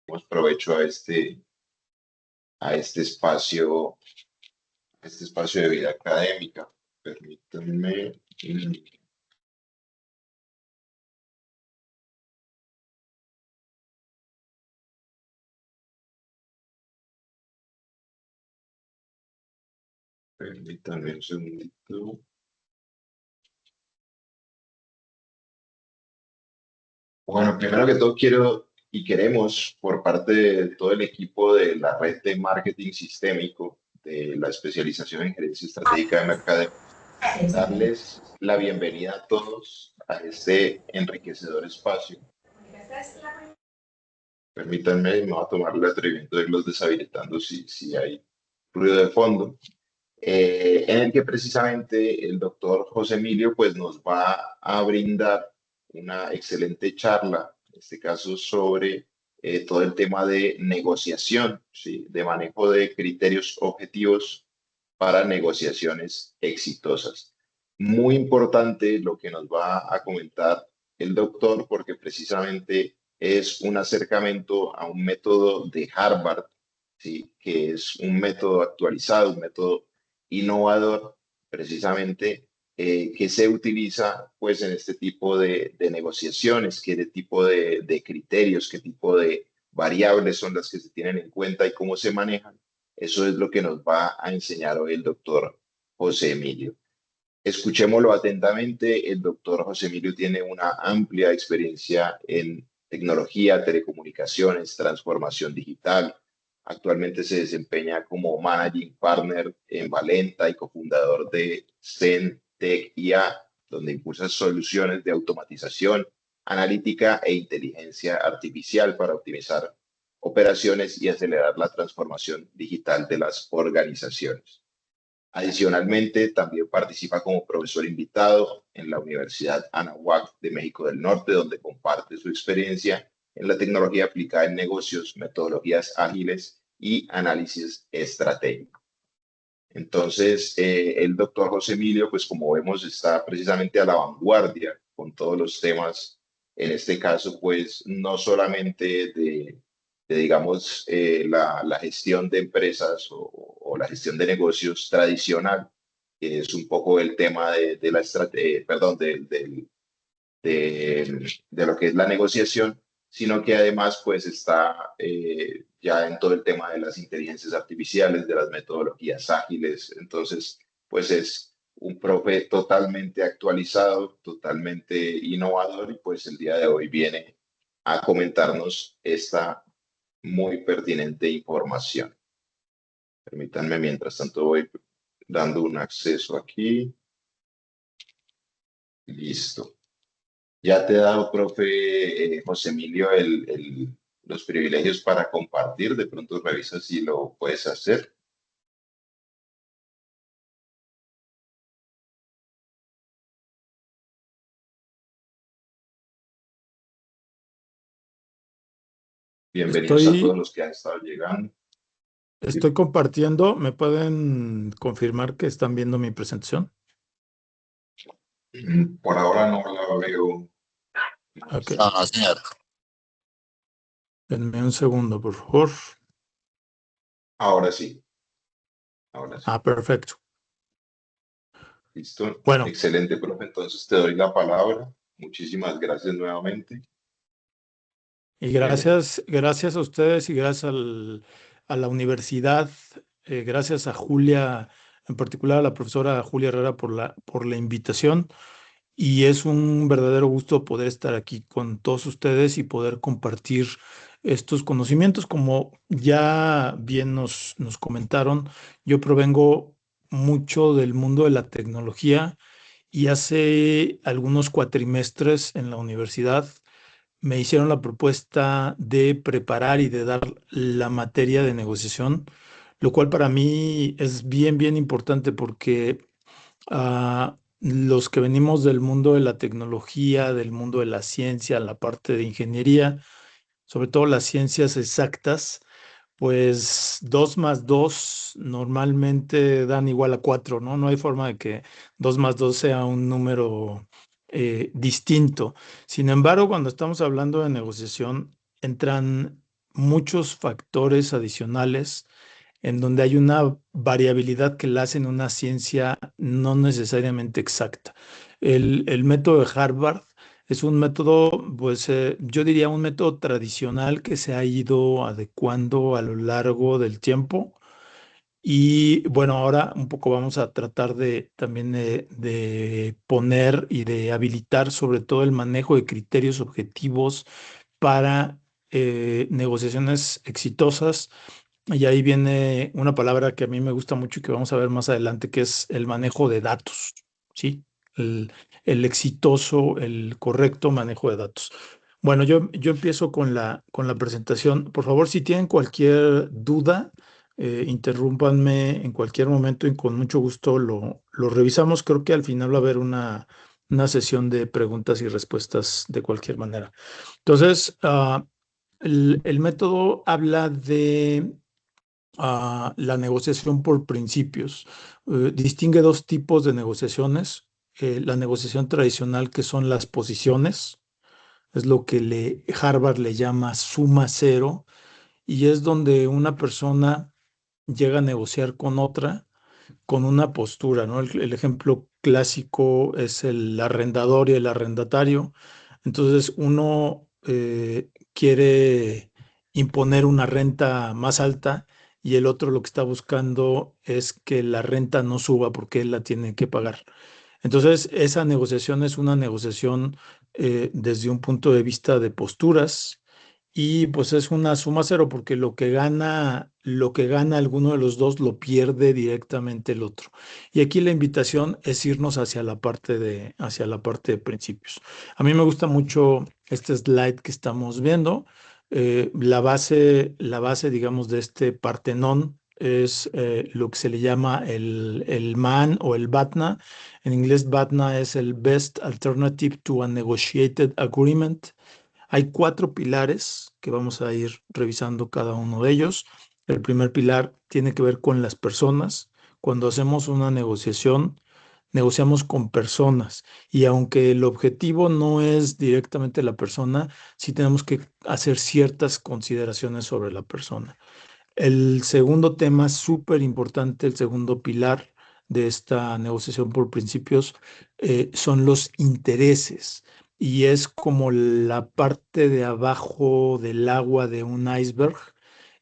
Damos provecho a este espacio de vida académica. Permítanme. Permítanme un segundito. Bueno, primero que todo quiero y queremos, por parte de todo el equipo de la red de marketing sistémico de la especialización en gerencia estratégica de mercadeo, darles la bienvenida a todos a este enriquecedor espacio. Permítanme, me voy a tomar el atrevimiento de irlos deshabilitando si hay ruido de fondo, en el que precisamente el doctor José Emilio pues, nos va a brindar una excelente charla, en este caso sobre todo el tema de negociación, ¿sí? De manejo de criterios objetivos para negociaciones exitosas. Muy importante lo que nos va a comentar el doctor, porque precisamente es un acercamiento a un método de Harvard, ¿sí? Que es un método actualizado, un método innovador, precisamente, que se utiliza pues, en este tipo de negociaciones, qué tipo de criterios, qué tipo de variables son las que se tienen en cuenta y cómo se manejan. Eso es lo que nos va a enseñar hoy el doctor José Emilio. Escuchémoslo atentamente. El doctor José Emilio tiene una amplia experiencia en tecnología, telecomunicaciones, transformación digital. Actualmente se desempeña como Managing Partner en Valenta y cofundador de Zen Tech IA, donde impulsa soluciones de automatización, analítica e inteligencia artificial para optimizar operaciones y acelerar la transformación digital de las organizaciones. Adicionalmente, también participa como profesor invitado en la Universidad Anáhuac de México del Norte, donde comparte su experiencia en la tecnología aplicada en negocios, metodologías ágiles y análisis estratégico. Entonces, el doctor José Emilio, pues como vemos, está precisamente a la vanguardia con todos los temas, en este caso, pues no solamente digamos, la gestión de empresas o la gestión de negocios tradicional, que es un poco el tema de la estrategia, perdón, de lo que es la negociación, sino que además pues está ya en todo el tema de las inteligencias artificiales, de las metodologías ágiles. Entonces, pues es un profe totalmente actualizado, totalmente innovador y pues el día de hoy viene a comentarnos esta muy pertinente información. Permítanme, mientras tanto voy dando un acceso aquí. Listo. Ya te he dado, profe José Emilio, los privilegios para compartir. De pronto revisa si lo puedes hacer. Bienvenidos a todos Estoy, los que han estado llegando. Sí. estoy compartiendo. ¿Me pueden confirmar que están viendo mi presentación? Por ahora no la veo. Ok, No, no, señor. denme un segundo, por favor. Ahora sí, ahora sí. Perfecto. Listo. Bueno, Excelente, profe. Entonces te doy la palabra. Muchísimas gracias nuevamente. y Bienvenido. gracias a ustedes y gracias a la universidad, gracias a Julia, en particular a la profesora Julia Herrera por la invitación. Y es un verdadero gusto poder estar aquí con todos ustedes y poder compartir estos conocimientos. Como ya bien nos comentaron, yo provengo mucho del mundo de la tecnología y hace algunos cuatrimestres en la universidad me hicieron la propuesta de preparar y de dar la materia de negociación, lo cual para mí es bien importante porque los que venimos del mundo de la tecnología, del mundo de la ciencia, la parte de ingeniería, sobre todo las ciencias exactas, pues 2 más 2 normalmente dan igual a 4, ¿no? No hay forma de que 2 más 2 sea un número distinto. Sin embargo, cuando estamos hablando de negociación, entran muchos factores adicionales en donde hay una variabilidad que la hacen una ciencia no necesariamente exacta. El método de Harvard es un método, pues yo diría un método tradicional que se ha ido adecuando a lo largo del tiempo. Y bueno, ahora un poco vamos a tratar de también de poner y de habilitar sobre todo el manejo de criterios objetivos para negociaciones exitosas. Y ahí viene una palabra que a mí me gusta mucho y que vamos a ver más adelante, que es el manejo de datos, ¿sí? El exitoso, el correcto manejo de datos. Bueno, yo empiezo con la presentación. Por favor, si tienen cualquier duda, interrúmpanme en cualquier momento y con mucho gusto lo revisamos. Creo que al final va a haber una sesión de preguntas y respuestas de cualquier manera. Entonces, el método habla de la negociación por principios. Distingue dos tipos de negociaciones. La negociación tradicional, que son las posiciones, es lo que Harvard le llama suma cero, y es donde una persona llega a negociar con otra con una postura, ¿no? El ejemplo clásico es el arrendador y el arrendatario. Entonces, uno quiere imponer una renta más alta y el otro lo que está buscando es que la renta no suba porque él la tiene que pagar. Entonces, esa negociación es una negociación desde un punto de vista de posturas y pues es una suma cero porque lo que gana alguno de los dos lo pierde directamente el otro. Y aquí la invitación es irnos hacia la parte de principios. A mí me gusta mucho este slide que estamos viendo. La base, digamos, de este Partenón es lo que se le llama el MAN o el BATNA. En inglés, BATNA es el Best Alternative to a Negotiated Agreement. Hay cuatro pilares que vamos a ir revisando cada uno de ellos. El primer pilar tiene que ver con las personas. Cuando hacemos una negociación, negociamos con personas y aunque el objetivo no es directamente la persona, sí tenemos que hacer ciertas consideraciones sobre la persona. El segundo tema súper importante, el segundo pilar de esta negociación por principios, son los intereses. Y es como la parte de abajo del agua de un iceberg,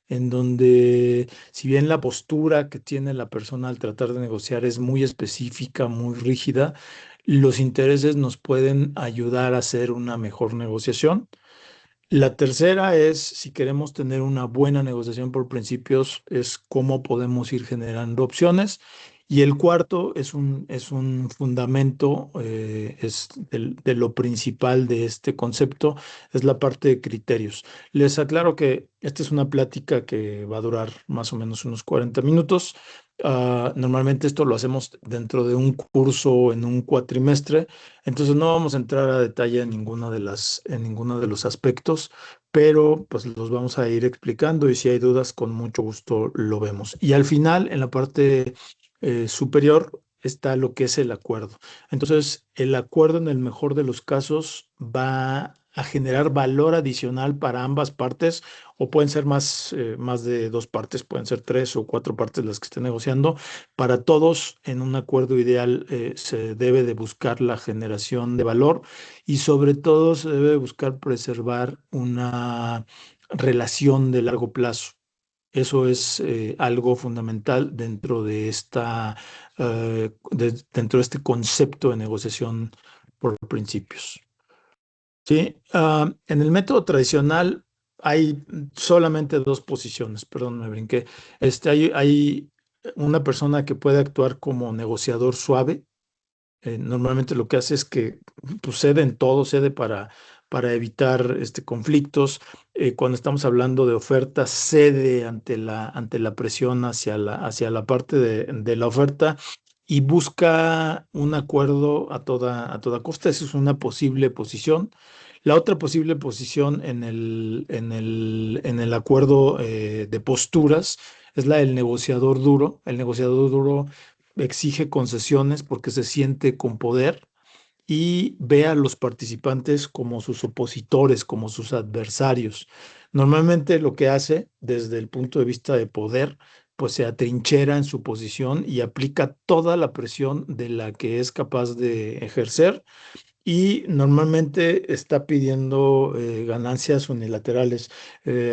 en donde si bien la postura que tiene la persona al tratar de negociar es muy específica, muy rígida, los intereses nos pueden ayudar a hacer una mejor negociación. La tercera es, si queremos tener una buena negociación por principios, es cómo podemos ir generando opciones. Y el cuarto es un fundamento, es de lo principal de este concepto, es la parte de criterios. Les aclaro que esta es una plática que va a durar más o menos unos 40 minutos. Normalmente esto lo hacemos dentro de un curso en un cuatrimestre. Entonces no vamos a entrar a detalle en ninguno de los aspectos, pero pues los vamos a ir explicando y si hay dudas, con mucho gusto lo vemos. Y al final, en la parte superior, está lo que es el acuerdo. Entonces, el acuerdo en el mejor de los casos va a generar valor adicional para ambas partes o pueden ser más de dos partes, pueden ser tres o cuatro partes las que estén negociando. Para todos, en un acuerdo ideal, se debe de buscar la generación de valor y sobre todo se debe de buscar preservar una relación de largo plazo. Eso es algo fundamental dentro de dentro de este concepto de negociación por principios. Sí, en el método tradicional hay solamente dos posiciones, perdón, me brinqué. Hay una persona que puede actuar como negociador suave. Normalmente lo que hace es que pues, cede en todo, cede para evitar conflictos. Cuando estamos hablando de oferta, cede ante la presión hacia la parte de la oferta y busca un acuerdo a toda costa. Esa es una posible posición. La otra posible posición en el acuerdo de posturas es la del negociador duro. El negociador duro exige concesiones porque se siente con poder y ve a los participantes como sus opositores, como sus adversarios. Normalmente lo que hace desde el punto de vista de poder, pues se atrinchera en su posición y aplica toda la presión de la que es capaz de ejercer y normalmente está pidiendo ganancias unilaterales.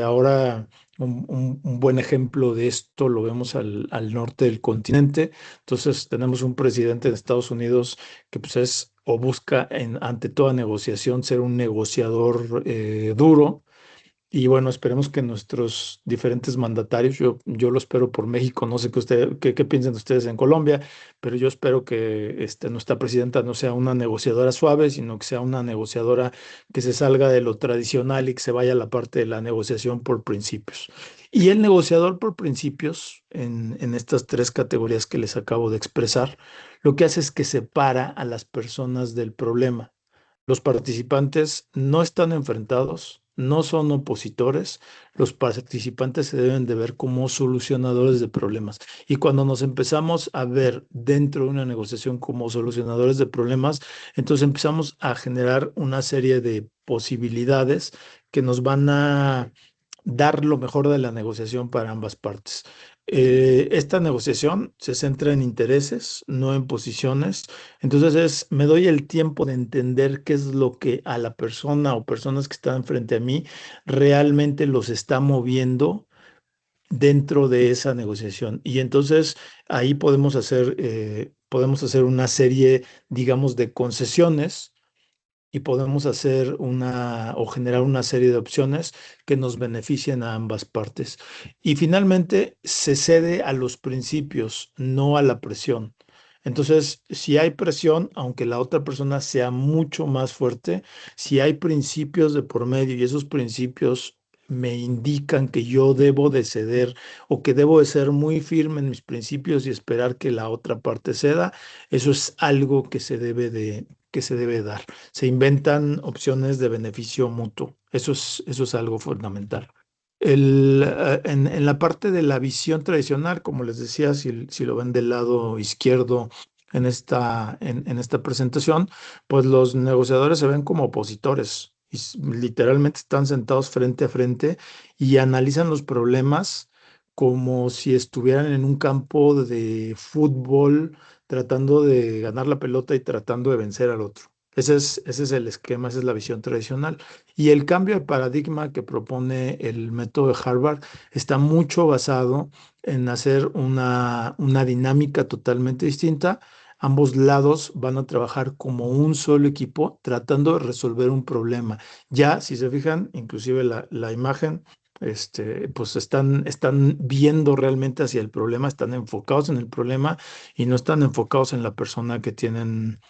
Ahora, un buen ejemplo de esto lo vemos al norte del continente. Entonces, tenemos un presidente de Estados Unidos que pues es o busca ante toda negociación ser un negociador duro y bueno, esperemos que nuestros diferentes mandatarios, yo lo espero por México, no sé qué piensan ustedes en Colombia, pero yo espero que nuestra presidenta no sea una negociadora suave, sino que sea una negociadora que se salga de lo tradicional y que se vaya a la parte de la negociación por principios. Y el negociador por principios, en estas tres categorías que les acabo de expresar, lo que hace es que separa a las personas del problema. Los participantes no están enfrentados, no son opositores, los participantes se deben de ver como solucionadores de problemas. Y cuando nos empezamos a ver dentro de una negociación como solucionadores de problemas, entonces empezamos a generar una serie de posibilidades que nos van a dar lo mejor de la negociación para ambas partes. Esta negociación se centra en intereses, no en posiciones. Entonces me doy el tiempo de entender qué es lo que a la persona o personas que están frente a mí realmente los está moviendo dentro de esa negociación. Y entonces ahí podemos hacer una serie, digamos, de concesiones y podemos hacer o generar una serie de opciones que nos beneficien a ambas partes. Y finalmente se cede a los principios, no a la presión. Entonces, si hay presión, aunque la otra persona sea mucho más fuerte, si hay principios de por medio y esos principios me indican que yo debo de ceder o que debo de ser muy firme en mis principios y esperar que la otra parte ceda, eso es algo que se debe dar. Se inventan opciones de beneficio mutuo. Eso es algo fundamental. En la parte de la visión tradicional, como les decía, si lo ven del lado izquierdo en esta presentación, pues los negociadores se ven como opositores y literalmente están sentados frente a frente y analizan los problemas como si estuvieran en un campo de fútbol tratando de ganar la pelota y tratando de vencer al otro. Ese es el esquema, esa es la visión tradicional. Y el cambio de paradigma que propone el método de Harvard está mucho basado en hacer una dinámica totalmente distinta. Ambos lados van a trabajar como un solo equipo tratando de resolver un problema. Ya, si se fijan, inclusive la imagen, pues están viendo realmente hacia el problema, están enfocados en el problema y no están enfocados en la persona que tienen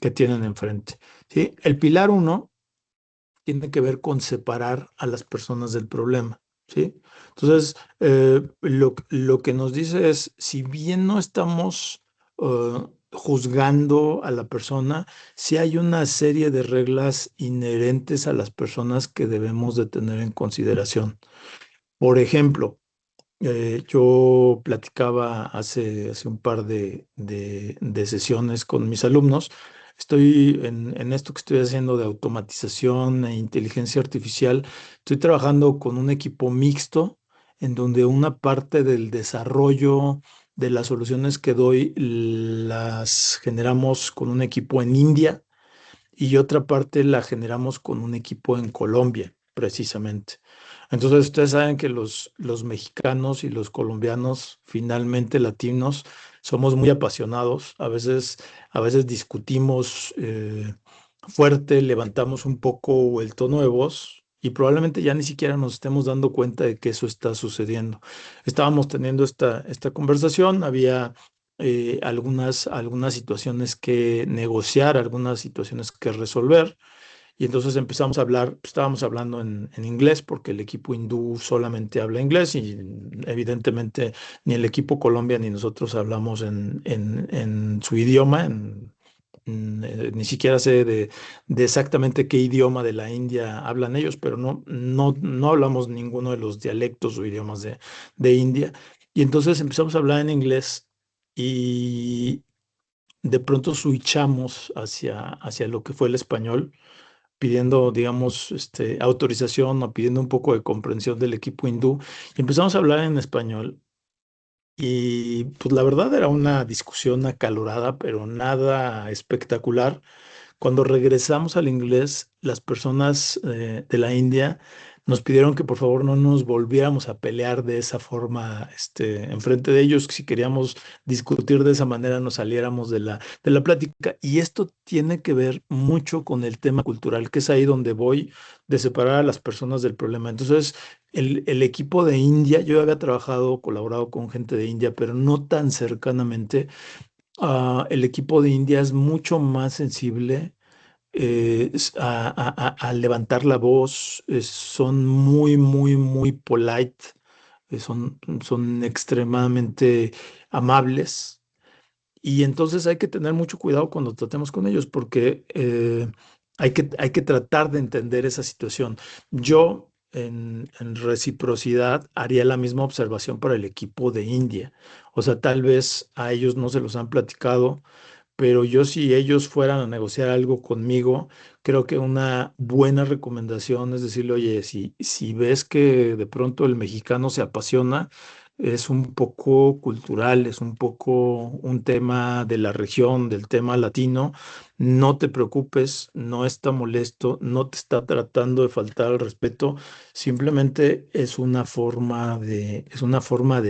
enfrente. ¿Sí? El pilar uno tiene que ver con separar a las personas del problema. ¿Sí? Entonces, lo que nos dice es, si bien no estamos juzgando a la persona, sí hay una serie de reglas inherentes a las personas que debemos de tener en consideración. Por ejemplo, yo platicaba hace un par de sesiones con mis alumnos. Estoy en esto que estoy haciendo de automatización e inteligencia artificial. Estoy trabajando con un equipo mixto en donde una parte del desarrollo de las soluciones que doy las generamos con un equipo en India y otra parte la generamos con un equipo en Colombia, precisamente. Entonces, ustedes saben que los mexicanos y los colombianos, finalmente latinos, somos muy apasionados. A veces discutimos fuerte, levantamos un poco el tono de voz y probablemente ya ni siquiera nos estemos dando cuenta de que eso está sucediendo. Estábamos teniendo esta conversación, había algunas situaciones que negociar, algunas situaciones que resolver. Y entonces empezamos a hablar, estábamos hablando en inglés porque el equipo hindú solamente habla inglés y evidentemente ni el equipo Colombia ni nosotros hablamos en su idioma, ni siquiera sé de exactamente qué idioma de la India hablan ellos, pero no hablamos ninguno de los dialectos o idiomas de India. Y entonces empezamos a hablar en inglés y de pronto switchamos hacia lo que fue el español pidiendo, digamos, autorización o pidiendo un poco de comprensión del equipo hindú y empezamos a hablar en español. Y pues la verdad era una discusión acalorada, pero nada espectacular. Cuando regresamos al inglés, las personas de la India nos pidieron que por favor no nos volviéramos a pelear de esa forma, enfrente de ellos, que si queríamos discutir de esa manera nos saliéramos de la plática. Y esto tiene que ver mucho con el tema cultural, que es ahí donde voy de separar a las personas del problema. Entonces, el equipo de India, yo había trabajado, colaborado con gente de India, pero no tan cercanamente. El equipo de India es mucho más sensible a levantar la voz, son muy, muy, muy polite, son extremadamente amables. Y entonces hay que tener mucho cuidado cuando tratemos con ellos porque hay que tratar de entender esa situación. Yo, en reciprocidad, haría la misma observación para el equipo de India. O sea, tal vez a ellos no se los han platicado, pero yo si ellos fueran a negociar algo conmigo, creo que una buena recomendación es decirle, oye, si ves que de pronto el mexicano se apasiona, es un poco cultural, es un poco un tema de la región, del tema latino, no te preocupes, no está molesto, no te está tratando de faltar al respeto, simplemente es una forma de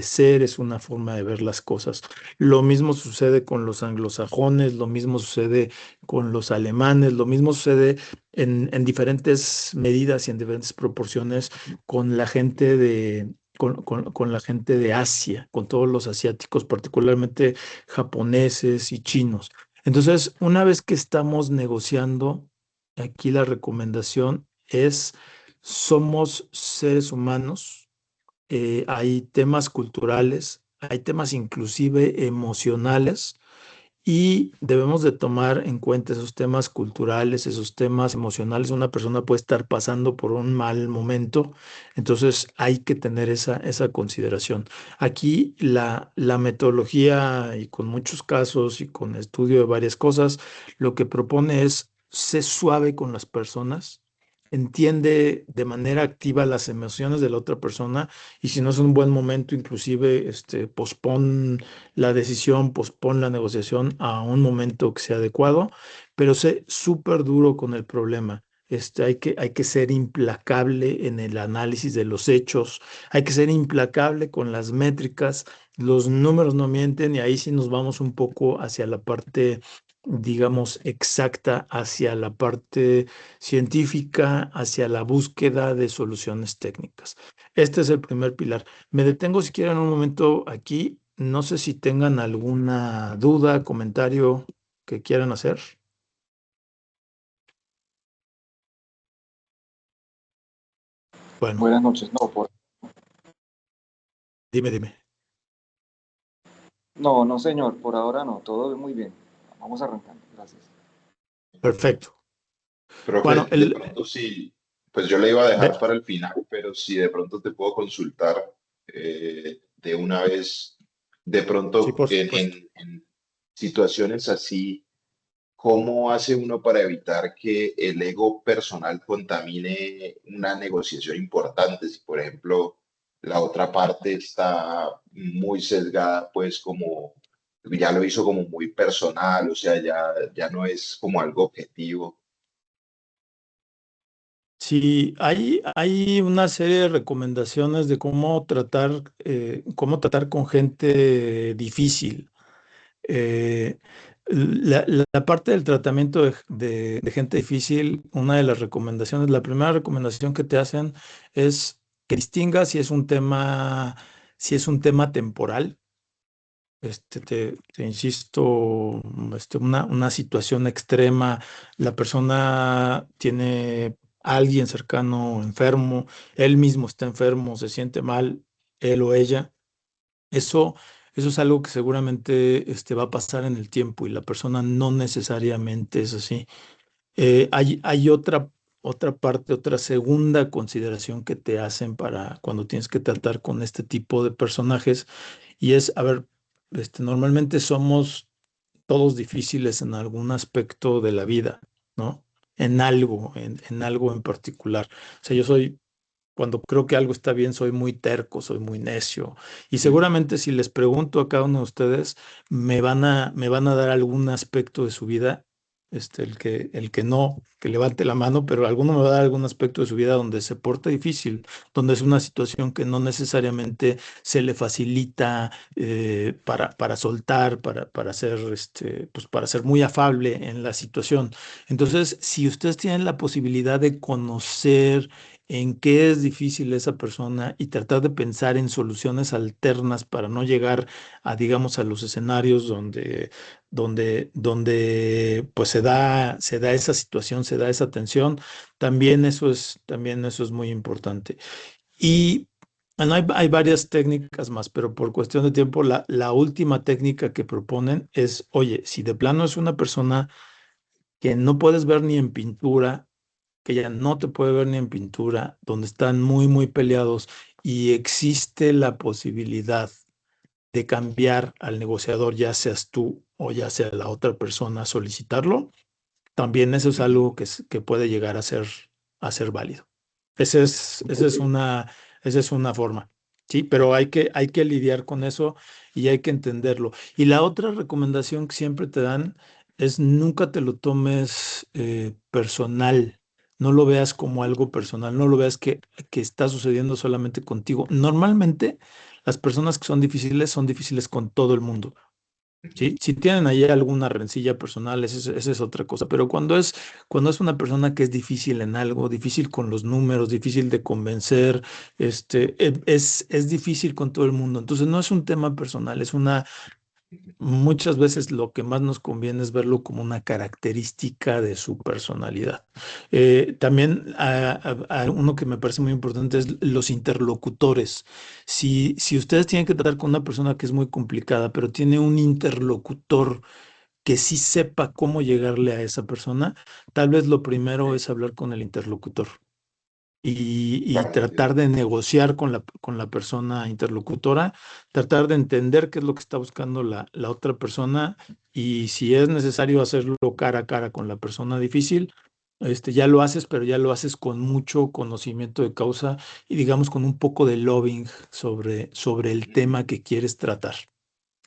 ser, es una forma de ver las cosas. Lo mismo sucede con los anglosajones, lo mismo sucede con los alemanes, lo mismo sucede en diferentes medidas y en diferentes proporciones con la gente con la gente de Asia, con todos los asiáticos, particularmente japoneses y chinos. Entonces, una vez que estamos negociando, aquí la recomendación es, somos seres humanos, hay temas culturales, hay temas inclusive emocionales y debemos de tomar en cuenta esos temas culturales, esos temas emocionales. Una persona puede estar pasando por un mal momento, entonces hay que tener esa consideración. Aquí la metodología y con muchos casos y con estudio de varias cosas, lo que propone es ser suave con las personas. Entiende de manera activa las emociones de la otra persona y si no es un buen momento, inclusive pospon la decisión, pospon la negociación a un momento que sea adecuado, pero sé súper duro con el problema. Hay que ser implacable en el análisis de los hechos, hay que ser implacable con las métricas, los números no mienten y ahí sí nos vamos un poco hacia la parte, digamos, exacta, hacia la parte científica, hacia la búsqueda de soluciones técnicas. Este es el primer pilar. Me detengo si quieren un momento aquí. No sé si tengan alguna duda, comentario que quieran hacer. Bueno, Buenas noches. dime. No, señor, por ahora no, todo muy bien. Vamos arrancando, gracias. Perfecto. Profe, Bueno, de pronto sí, pues yo le iba a dejar ve- para el final, pero si de pronto te puedo consultar de una vez, de sí, pronto por supuesto. en situaciones así, ¿cómo hace uno para evitar que el ego personal contamine una negociación importante? Si, por ejemplo, la otra parte está muy sesgada, pues como ya lo hizo como muy personal, o sea, ya no es como algo objetivo. Sí, hay una serie de recomendaciones de cómo tratar con gente difícil. Eh, la parte del tratamiento de gente difícil, una de las recomendaciones, la primera recomendación que te hacen es que distingas si es un tema temporal. Te insisto, una situación extrema, la persona tiene a alguien cercano enfermo, él mismo está enfermo, se siente mal, él o ella. Eso, eso es algo que seguramente va a pasar en el tiempo y la persona no necesariamente es así. Hay otra parte, otra segunda consideración que te hacen para cuando tienes que tratar con este tipo de personajes y es, a ver, normalmente somos todos difíciles en algún aspecto de la vida, ¿no? en algo, en algo en particular. O sea, cuando creo que algo está bien, soy muy terco, soy muy necio. Y seguramente si les pregunto a cada uno de ustedes, me van a dar algún aspecto de su vida, el que no, que levante la mano, pero alguno me va a dar algún aspecto de su vida donde se porta difícil, donde es una situación que no necesariamente se le facilita para soltar, para ser muy afable en la situación. Entonces, si ustedes tienen la posibilidad de conocer en qué es difícil esa persona y tratar de pensar en soluciones alternas para no llegar a, digamos, a los escenarios donde pues se da esa situación, se da esa tensión, también eso es muy importante. Y bueno, hay varias técnicas más, pero por cuestión de tiempo, la última técnica que proponen es, oye, si de plano es una persona que no puedes ver ni en pintura, que ya no te puede ver ni en pintura, donde están muy, muy peleados y existe la posibilidad de cambiar al negociador, ya seas tú o ya sea la otra persona, a solicitarlo, también eso es algo que puede llegar a ser válido. Esa es una forma, ¿sí? Pero hay que lidiar con eso y hay que entenderlo. Y la otra recomendación que siempre te dan es nunca te lo tomes personal, no lo veas como algo personal, no lo veas que está sucediendo solamente contigo. Normalmente las personas que son difíciles con todo el mundo. Sí, si tienen ahí alguna rencilla personal, esa es otra cosa, pero cuando es una persona que es difícil en algo, difícil con los números, difícil de convencer, es difícil con todo el mundo. Entonces no es un tema personal, muchas veces lo que más nos conviene es verlo como una característica de su personalidad. También uno que me parece muy importante es los interlocutores. Si ustedes tienen que tratar con una persona que es muy complicada, pero tiene un interlocutor que sí sepa cómo llegarle a esa persona, tal vez lo primero es hablar con el interlocutor y Claro, tratar de negociar con la persona interlocutora, tratar de entender qué es lo que está buscando la otra persona y si es necesario hacerlo cara a cara con la persona difícil, ya lo haces, pero ya lo haces con mucho conocimiento de causa y digamos con un poco de lobbying sobre el tema que quieres tratar.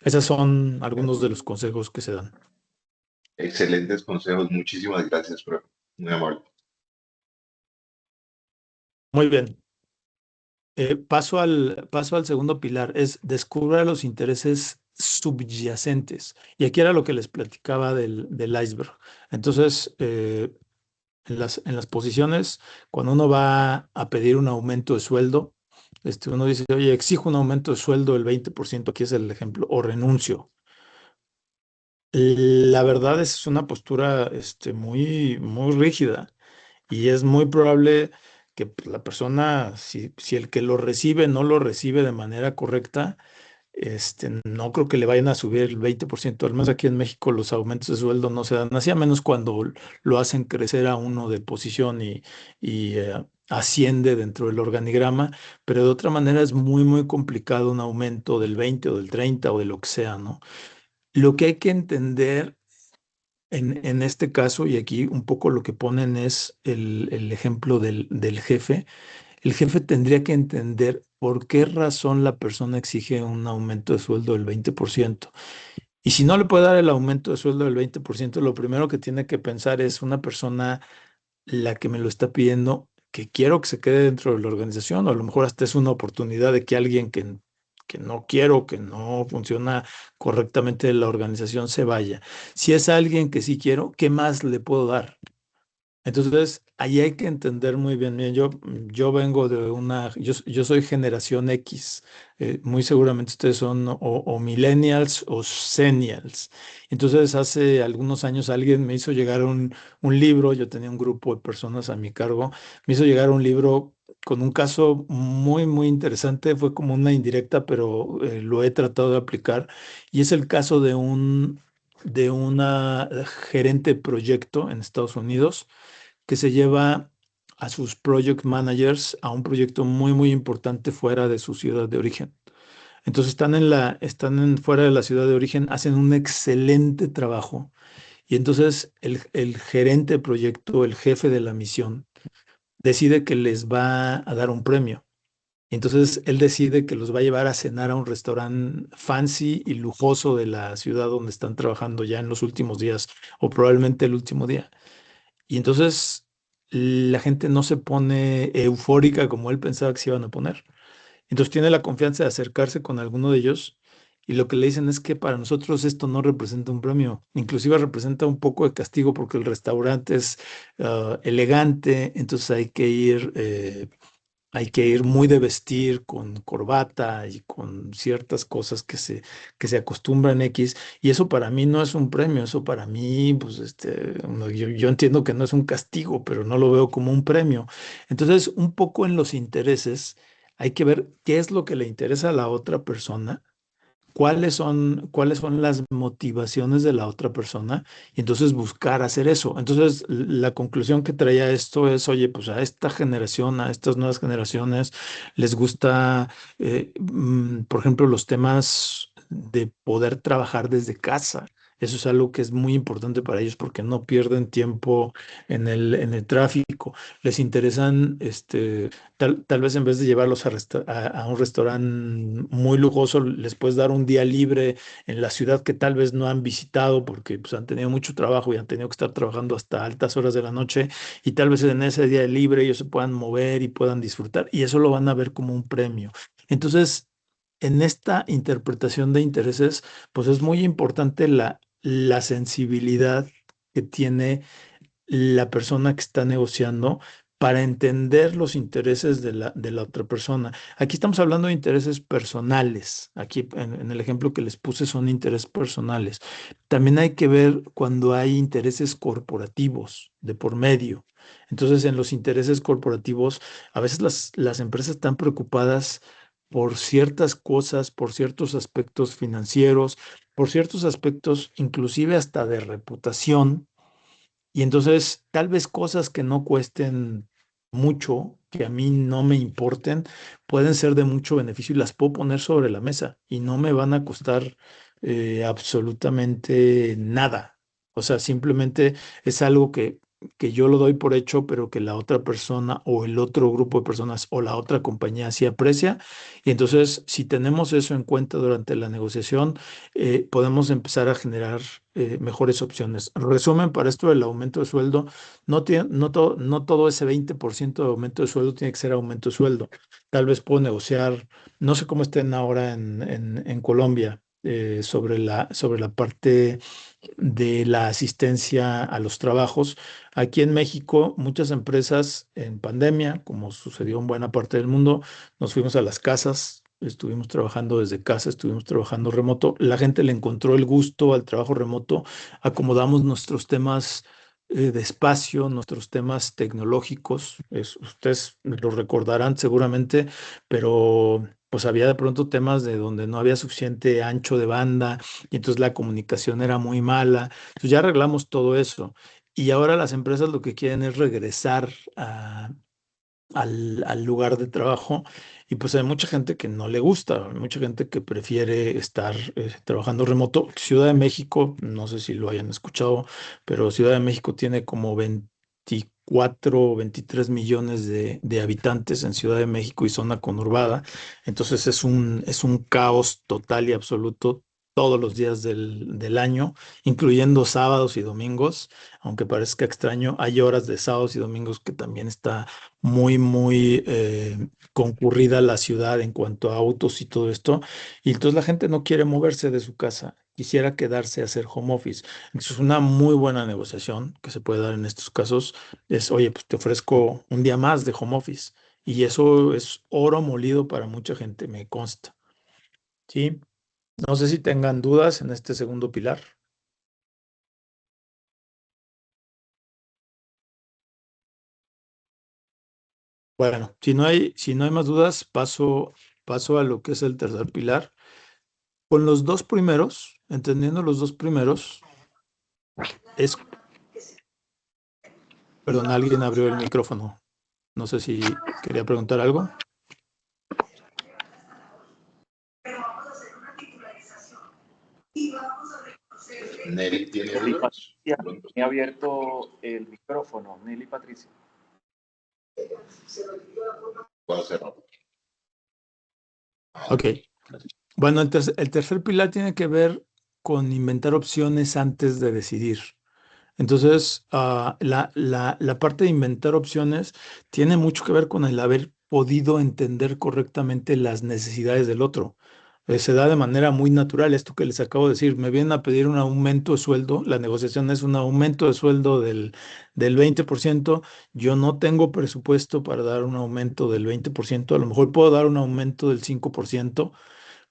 Esos son algunos de los consejos que se dan. excelentes consejos. Muchísimas gracias, profe. Muy amable. Muy bien. Paso al segundo pilar, es descubrir los intereses subyacentes. Y aquí era lo que les platicaba del iceberg. Entonces, en las posiciones, cuando uno va a pedir un aumento de sueldo, uno dice, oye, exijo un aumento de sueldo del 20%, aquí es el ejemplo, o renuncio. La verdad es una postura muy, muy rígida. Y es muy probable que pues, la persona, si el que lo recibe no lo recibe de manera correcta, no creo que le vayan a subir el 20%. Al menos aquí en México los aumentos de sueldo no se dan así, a menos cuando lo hacen crecer a uno de posición y asciende dentro del organigrama, pero de otra manera es muy, muy complicado un aumento del 20 o del 30 o de lo que sea, ¿no? Lo que hay que entender en este caso, y aquí un poco lo que ponen es el ejemplo del jefe. El jefe tendría que entender por qué razón la persona exige un aumento de sueldo del 20%. Y si no le puede dar el aumento de sueldo del 20%, lo primero que tiene que pensar es una persona la que me lo está pidiendo, que quiero que se quede dentro de la organización, o a lo mejor hasta es una oportunidad de que alguien que no quiero, que no funciona correctamente la organización se vaya. Si es alguien que sí quiero, ¿qué más le puedo dar? Entonces, ahí hay que entender muy bien. Miren, yo vengo yo soy generación X. Muy seguramente ustedes son o millennials o senials. Entonces, hace algunos años alguien me hizo llegar un libro, yo tenía un grupo de personas a mi cargo, me hizo llegar un libro con un caso muy, muy interesante. Fue como una indirecta, pero lo he tratado de aplicar. Y es el caso de una gerente de proyecto en Estados Unidos que se lleva a sus project managers a un proyecto muy, muy importante fuera de su ciudad de origen. Entonces están fuera de la ciudad de origen, hacen un excelente trabajo Y entonces el gerente de proyecto, el jefe de la misión, decide que les va a dar un premio. Y entonces él decide que los va a llevar a cenar a un restaurante fancy y lujoso de la ciudad donde están trabajando ya en los últimos días o probablemente el último día. Y entonces la gente no se pone eufórica como él pensaba que se iban a poner. Entonces tiene la confianza de acercarse con alguno de ellos y lo que le dicen es que para nosotros esto no representa un premio, inclusive representa un poco de castigo porque el restaurante es elegante, entonces hay que ir muy de vestir con corbata y con ciertas cosas que se acostumbran X, y eso para mí no es un premio, eso para mí, pues no, yo entiendo que no es un castigo, pero no lo veo como un premio. Entonces, un poco en los intereses, hay que ver qué es lo que le interesa a la otra persona, cuáles son las motivaciones de la otra persona y entonces buscar hacer eso. Entonces, la conclusión que traía esto es, oye, pues a esta generación, a estas nuevas generaciones, les gusta, por ejemplo, los temas de poder trabajar desde casa. Eso es algo que es muy importante para ellos porque no pierden tiempo en el tráfico. Les interesan, tal vez en vez de llevarlos a un restaurante muy lujoso, les puedes dar un día libre en la ciudad que tal vez no han visitado porque pues, han tenido mucho trabajo y han tenido que estar trabajando hasta altas horas de la noche y tal vez en ese día libre ellos se puedan mover y puedan disfrutar y eso lo van a ver como un premio. Entonces, en esta interpretación de intereses, pues es muy importante la sensibilidad que tiene la persona que está negociando para entender los intereses de la otra persona. Aquí estamos hablando de intereses personales. Aquí en el ejemplo que les puse son intereses personales. También hay que ver cuando hay intereses corporativos de por medio. Entonces, en los intereses corporativos, a veces las empresas están preocupadas por ciertas cosas, por ciertos aspectos financieros, por ciertos aspectos inclusive hasta de reputación, y entonces, tal vez cosas que no cuesten mucho, que a mí no me importen, pueden ser de mucho beneficio y las puedo poner sobre la mesa y no me van a costar absolutamente nada. O sea, simplemente es algo que yo lo doy por hecho, pero que la otra persona o el otro grupo de personas o la otra compañía sí aprecia. Y entonces, si tenemos eso en cuenta durante la negociación, podemos empezar a generar mejores opciones. Resumen, para esto del aumento de sueldo, no todo ese 20% de aumento de sueldo tiene que ser aumento de sueldo. Tal vez puedo negociar, no sé cómo estén ahora en Colombia, sobre la parte de la asistencia a los trabajos. Aquí en México, muchas empresas en pandemia, como sucedió en buena parte del mundo, nos fuimos a las casas, estuvimos trabajando desde casa, estuvimos trabajando remoto. La gente le encontró el gusto al trabajo remoto, acomodamos nuestros temas de espacio, nuestros temas tecnológicos. Ustedes lo recordarán seguramente, pero pues había de pronto temas de donde no había suficiente ancho de banda y entonces la comunicación era muy mala. Entonces ya arreglamos todo eso. Y ahora las empresas lo que quieren es regresar al lugar de trabajo y pues hay mucha gente que no le gusta, hay mucha gente que prefiere estar trabajando remoto. Ciudad de México, no sé si lo hayan escuchado, pero Ciudad de México tiene como 24 o 23 millones de habitantes en Ciudad de México y zona conurbada. Entonces es un caos total y absoluto todos los días del año, incluyendo sábados y domingos. Aunque parezca extraño, hay horas de sábados y domingos que también está muy, muy concurrida la ciudad en cuanto a autos y todo esto. Y entonces la gente no quiere moverse de su casa, quisiera quedarse a hacer home office. Entonces una muy buena negociación que se puede dar en estos casos es, oye, pues te ofrezco un día más de home office. Y eso es oro molido para mucha gente, me consta. ¿Sí? No sé si tengan dudas en este segundo pilar. Bueno, si no hay más dudas, paso a lo que es el tercer pilar. Con los dos primeros, entendiendo los dos primeros, es, perdón, alguien abrió el micrófono. No sé si quería preguntar algo. Nelly tiene Nelly dudas. Patricia, Pronto. he abierto el micrófono. Nelly Patricia. Puedo hacerlo. Ok. Bueno, el tercer pilar tiene que ver con inventar opciones antes de decidir. Entonces, la parte de inventar opciones tiene mucho que ver con el haber podido entender correctamente las necesidades del otro. Se da de manera muy natural esto que les acabo de decir. Me vienen a pedir un aumento de sueldo. La negociación es un aumento de sueldo del 20%. Yo no tengo presupuesto para dar un aumento del 20%. A lo mejor puedo dar un aumento del 5%,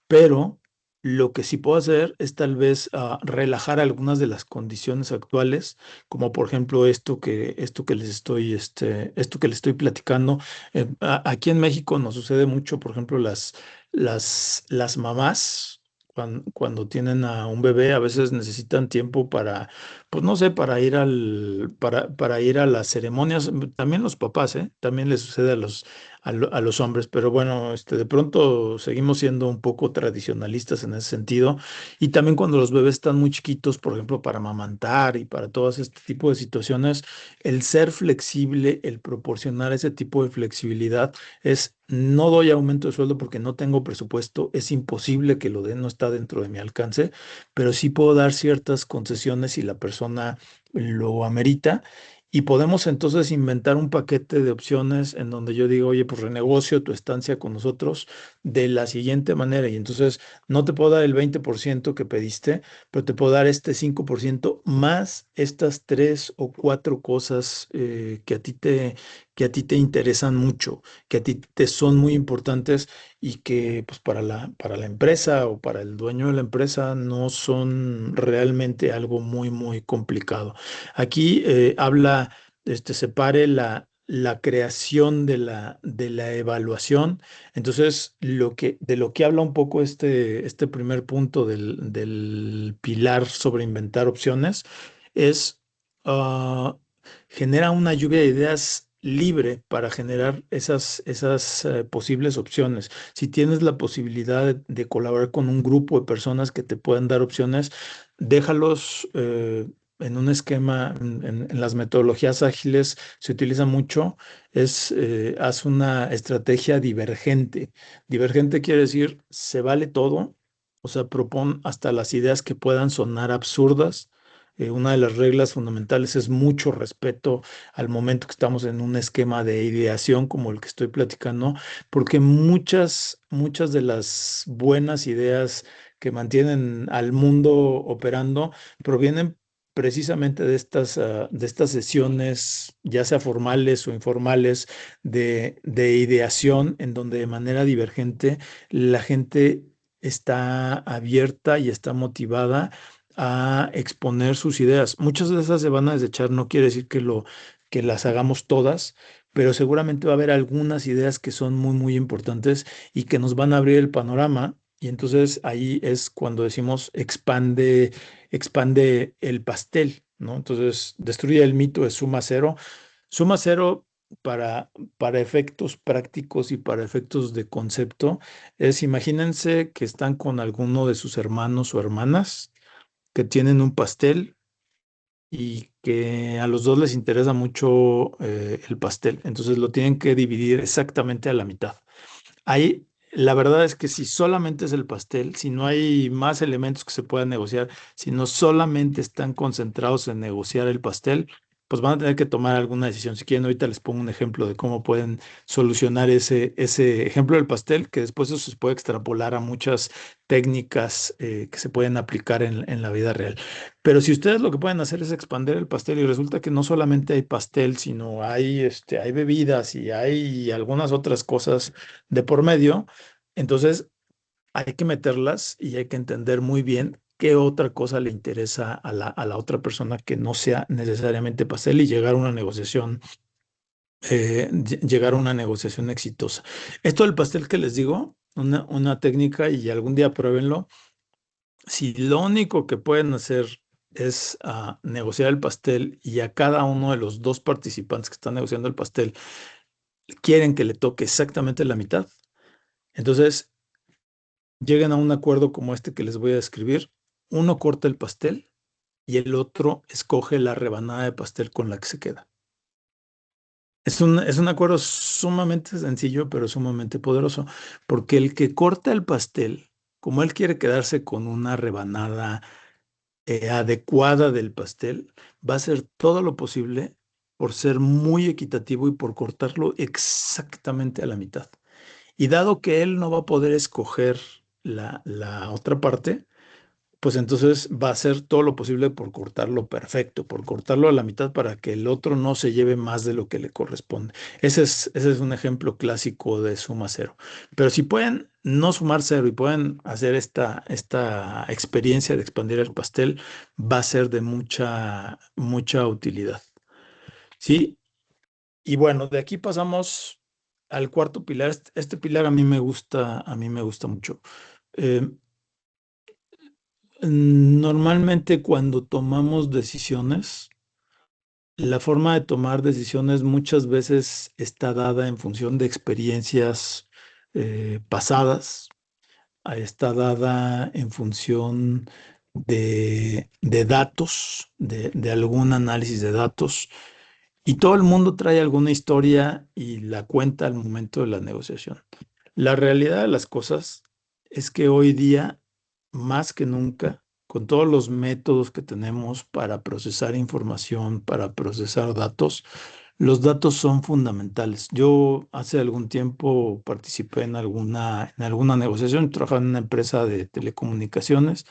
pero lo que sí puedo hacer es tal vez relajar algunas de las condiciones actuales, como por ejemplo esto que les estoy platicando. Aquí en México nos sucede mucho, por ejemplo, las mamás. Cuando tienen a un bebé, a veces necesitan tiempo para, pues no sé, para ir a las ceremonias. También los papás, ¿eh? También les sucede a los hombres, pero bueno, de pronto seguimos siendo un poco tradicionalistas en ese sentido. Y también cuando los bebés están muy chiquitos, por ejemplo, para amamantar y para todas este tipo de situaciones, el ser flexible, el proporcionar ese tipo de flexibilidad es: no doy aumento de sueldo porque no tengo presupuesto, es imposible que lo dé, no está dentro de mi alcance, pero sí puedo dar ciertas concesiones si la persona lo amerita. Y podemos entonces inventar un paquete de opciones en donde yo digo: oye, pues renegocio tu estancia con nosotros de la siguiente manera. Y entonces no te puedo dar el 20% que pediste, pero te puedo dar este 5% más estas tres o cuatro cosas que a ti te interesan mucho, que a ti te son muy importantes y que pues para la empresa o para el dueño de la empresa no son realmente algo muy, muy complicado. Aquí separe la creación de la evaluación. Entonces, de lo que habla un poco este primer punto del pilar sobre inventar opciones es, ah, genera una lluvia de ideas libre para generar esas posibles opciones. Si tienes la posibilidad de colaborar con un grupo de personas que te puedan dar opciones, déjalos en un esquema. En las metodologías ágiles se utiliza mucho, haz una estrategia divergente. Divergente quiere decir: se vale todo, o sea, propon hasta las ideas que puedan sonar absurdas. Una de las reglas fundamentales es mucho respeto al momento que estamos en un esquema de ideación como el que estoy platicando, porque muchas de las buenas ideas que mantienen al mundo operando provienen precisamente de estas sesiones, ya sea formales o informales, de ideación, en donde de manera divergente la gente está abierta y está motivada a exponer sus ideas. Muchas de esas se van a desechar, no quiere decir que las hagamos todas, pero seguramente va a haber algunas ideas que son muy, muy importantes y que nos van a abrir el panorama. Y entonces ahí es cuando decimos: expande el pastel, ¿no? Entonces, destruye el mito de suma cero. Suma cero para efectos prácticos y para efectos de concepto es: imagínense que están con alguno de sus hermanos o hermanas que tienen un pastel y que a los dos les interesa mucho el pastel. Entonces lo tienen que dividir exactamente a la mitad. Ahí, la verdad es que si solamente es el pastel, si no hay más elementos que se puedan negociar, si no solamente están concentrados en negociar el pastel, pues van a tener que tomar alguna decisión. Si quieren, ahorita les pongo un ejemplo de cómo pueden solucionar ese ejemplo del pastel, que después eso se puede extrapolar a muchas técnicas que se pueden aplicar en la vida real. Pero si ustedes lo que pueden hacer es expandir el pastel y resulta que no solamente hay pastel, sino hay bebidas y hay algunas otras cosas de por medio, entonces hay que meterlas y hay que entender muy bien qué otra cosa le interesa a la otra persona que no sea necesariamente pastel, y llegar a una negociación exitosa. Esto del pastel que les digo, una técnica, y algún día pruébenlo. Si lo único que pueden hacer es negociar el pastel, y a cada uno de los dos participantes que están negociando el pastel quieren que le toque exactamente la mitad, entonces lleguen a un acuerdo como este que les voy a describir. Uno corta el pastel y el otro escoge la rebanada de pastel con la que se queda. Es un acuerdo sumamente sencillo, pero sumamente poderoso, porque el que corta el pastel, como él quiere quedarse con una rebanada adecuada del pastel, va a hacer todo lo posible por ser muy equitativo y por cortarlo exactamente a la mitad. Y dado que él no va a poder escoger la otra parte, pues entonces va a hacer todo lo posible por cortarlo perfecto, por cortarlo a la mitad para que el otro no se lleve más de lo que le corresponde. Ese es un ejemplo clásico de suma cero. Pero si pueden no sumar cero y pueden hacer esta experiencia de expandir el pastel, va a ser de mucha, mucha utilidad. Sí, y bueno, de aquí pasamos al cuarto pilar. Este pilar a mí me gusta mucho. Eh, Normalmente cuando tomamos decisiones, la forma de tomar decisiones muchas veces está dada en función de experiencias pasadas, está dada en función de datos, de algún análisis de datos, y todo el mundo trae alguna historia y la cuenta al momento de la negociación. La realidad de las cosas es que hoy día, más que nunca, con todos los métodos que tenemos para procesar información, para procesar datos, los datos son fundamentales. Yo hace algún tiempo participé en alguna negociación, trabajaba en una empresa de telecomunicaciones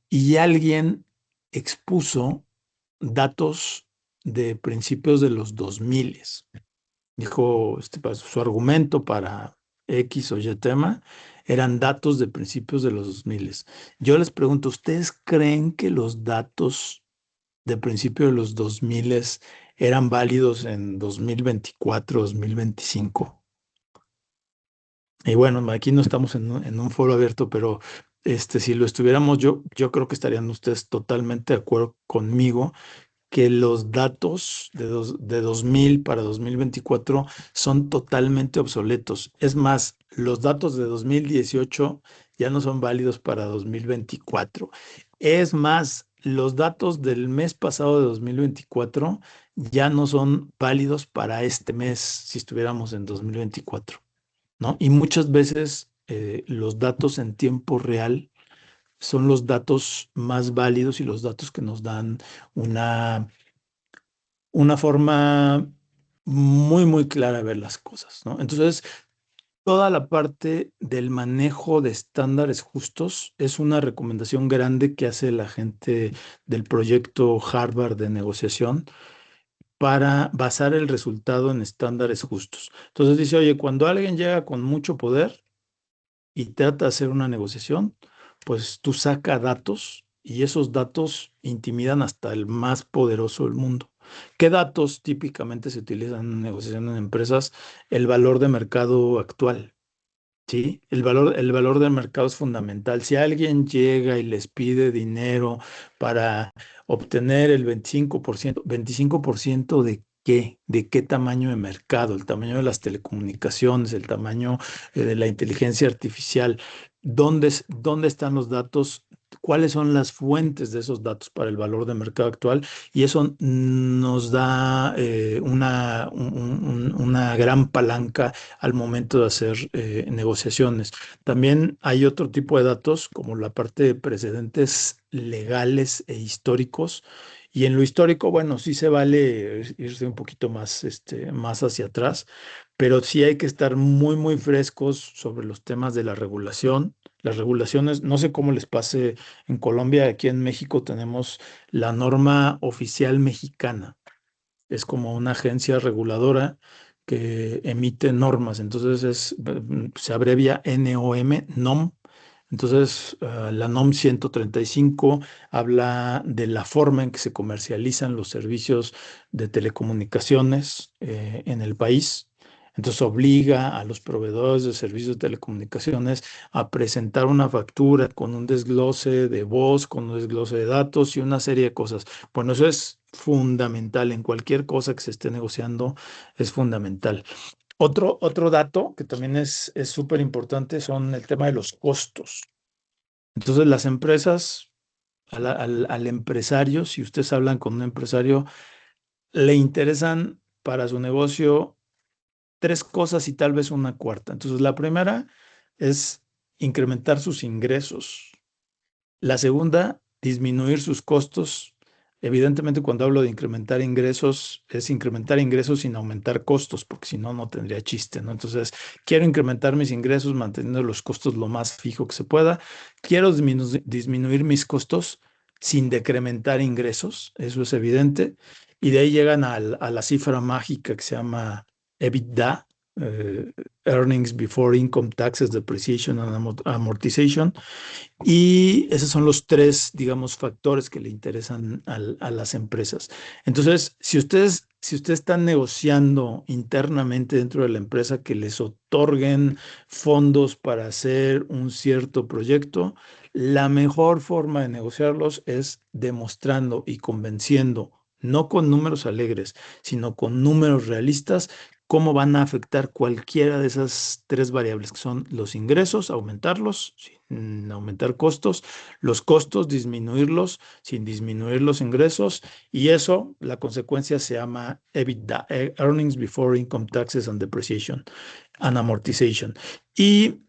y alguien expuso datos de principios de los 2000. Dijo, su argumento para X o Y tema eran datos de principios de los 2000. Yo les pregunto, ¿ustedes creen que los datos de principios de los 2000 eran válidos en 2024, 2025? Y bueno, aquí no estamos en un foro abierto, pero si lo estuviéramos, yo creo que estarían ustedes totalmente de acuerdo conmigo que los datos de 2000 para 2024 son totalmente obsoletos. Es más, los datos de 2018 ya no son válidos para 2024. Es más, los datos del mes pasado de 2024 ya no son válidos para este mes si estuviéramos en 2024, ¿no? Y muchas veces los datos en tiempo real son los datos más válidos y los datos que nos dan una una forma muy, muy clara de ver las cosas, ¿no? Entonces, toda la parte del manejo de estándares justos es una recomendación grande que hace la gente del proyecto Harvard de negociación para basar el resultado en estándares justos. Entonces dice, oye, cuando alguien llega con mucho poder, y trata de hacer una negociación, pues tú saca datos y esos datos intimidan hasta el más poderoso del mundo. ¿Qué datos típicamente se utilizan en negociación en empresas? El valor de mercado actual. Sí, el valor del mercado es fundamental. Si alguien llega y les pide dinero para obtener el 25% ¿de qué? ¿De qué tamaño de mercado? El tamaño de las telecomunicaciones, el tamaño de la inteligencia artificial. ¿Dónde están los datos? ¿Cuáles son las fuentes de esos datos para el valor de mercado actual? Y eso nos da una gran palanca al momento de hacer negociaciones. También hay otro tipo de datos, como la parte de precedentes legales e históricos. Y en lo histórico, bueno, sí se vale irse un poquito más hacia atrás, pero sí hay que estar muy, muy frescos sobre los temas de la regulación. Las regulaciones, no sé cómo les pase en Colombia, aquí en México tenemos la norma oficial mexicana, es como una agencia reguladora que emite normas. Entonces se abrevia NOM. Entonces, la NOM 135 habla de la forma en que se comercializan los servicios de telecomunicaciones en el país. Entonces, obliga a los proveedores de servicios de telecomunicaciones a presentar una factura con un desglose de voz, con un desglose de datos y una serie de cosas. Bueno, eso es fundamental en cualquier cosa que se esté negociando, es fundamental. Otro dato que también es súper importante son el tema de los costos. Entonces, las empresas al empresario, si ustedes hablan con un empresario, le interesan para su negocio tres cosas y tal vez una cuarta. Entonces, la primera es incrementar sus ingresos. La segunda, disminuir sus costos. Evidentemente, cuando hablo de incrementar ingresos, es incrementar ingresos sin aumentar costos, porque si no, no tendría chiste, ¿no? Entonces, quiero incrementar mis ingresos manteniendo los costos lo más fijo que se pueda. Quiero disminuir mis costos sin decrementar ingresos, eso es evidente. Y de ahí llegan a la cifra mágica que se llama EBITDA, eh, Earnings Before Income Taxes, Depreciation and Amortization. Y esos son los tres, digamos, factores que le interesan a las empresas. Entonces, si ustedes están negociando internamente dentro de la empresa que les otorguen fondos para hacer un cierto proyecto, la mejor forma de negociarlos es demostrando y convenciendo, no con números alegres, sino con números realistas, cómo van a afectar cualquiera de esas tres variables, que son los ingresos, aumentarlos sin aumentar costos, los costos, disminuirlos sin disminuir los ingresos, y eso, la consecuencia se llama EBITDA, Earnings Before Income Taxes and Depreciation and Amortization. Y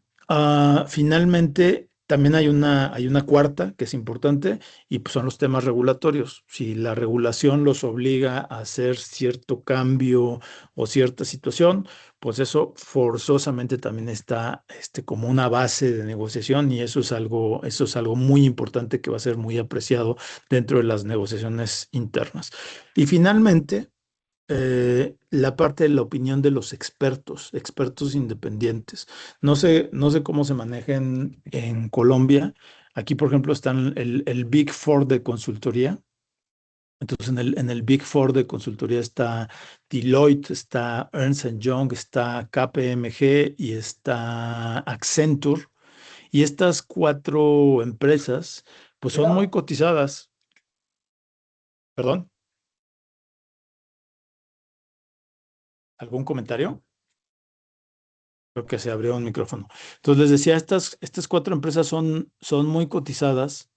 finalmente, también hay una cuarta que es importante y pues, son los temas regulatorios. Si la regulación los obliga a hacer cierto cambio o cierta situación, pues eso forzosamente también está como una base de negociación, y eso es algo muy importante que va a ser muy apreciado dentro de las negociaciones internas. Y finalmente, la parte de la opinión de los expertos independientes. No sé cómo se manejan en Colombia. Aquí, por ejemplo, están el Big Four de consultoría. Entonces, en el Big Four de consultoría está Deloitte, está Ernst Young, está KPMG y está Accenture. Y estas cuatro empresas, pues son muy cotizadas. ¿Perdón? ¿Algún comentario? Creo que se abrió un micrófono. Entonces les decía, estas cuatro empresas son muy cotizadas,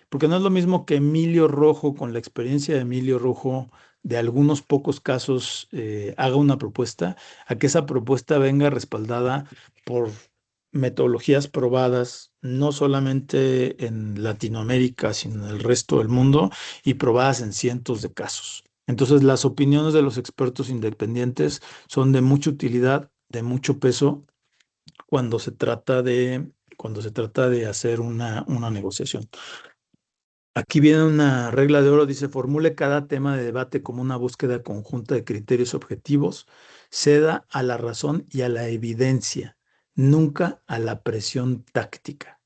porque no es lo mismo que Emilio Rojo, con la experiencia de Emilio Rojo, de algunos pocos casos, haga una propuesta, a que esa propuesta venga respaldada por metodologías probadas, no solamente en Latinoamérica, sino en el resto del mundo, y probadas en cientos de casos. Entonces, las opiniones de los expertos independientes son de mucha utilidad, de mucho peso, cuando se trata de hacer una negociación. Aquí viene una regla de oro, dice: formule cada tema de debate como una búsqueda conjunta de criterios objetivos, ceda a la razón y a la evidencia, nunca a la presión táctica.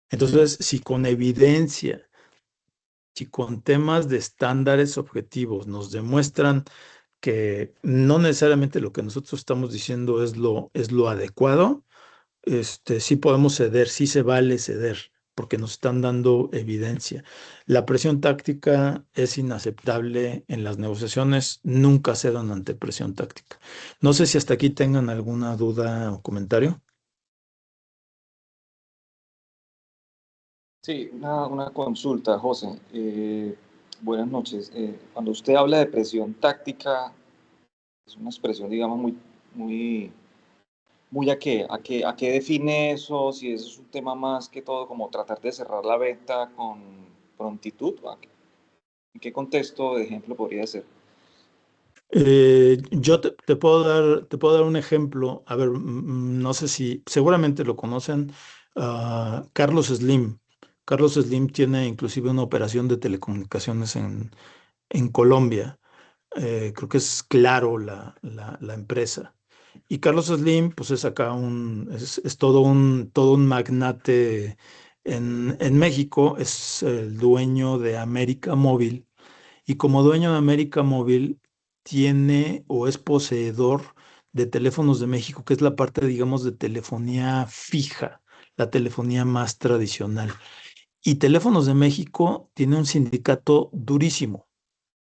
Entonces, si con evidencia, si con temas de estándares objetivos nos demuestran que no necesariamente lo que nosotros estamos diciendo es lo adecuado, sí podemos ceder, sí se vale ceder, porque nos están dando evidencia. La presión táctica es inaceptable en las negociaciones, nunca cedan ante presión táctica. No sé si hasta aquí tengan alguna duda o comentario. Sí, una consulta, José. Buenas noches. Cuando usted habla de presión táctica, es una expresión, digamos, muy, muy a qué define eso, si eso es un tema más que todo como tratar de cerrar la venta con prontitud. ¿En qué contexto de ejemplo podría ser? Yo te puedo dar un ejemplo. A ver, no sé si seguramente lo conocen. Carlos Slim. Carlos Slim tiene inclusive una operación de telecomunicaciones en Colombia. Creo que es Claro la empresa. Y Carlos Slim, pues es acá es todo un magnate en México. Es el dueño de América Móvil, y como dueño de América Móvil tiene o es poseedor de Teléfonos de México, que es la parte, digamos, de telefonía fija, la telefonía más tradicional. Y Teléfonos de México tiene un sindicato durísimo,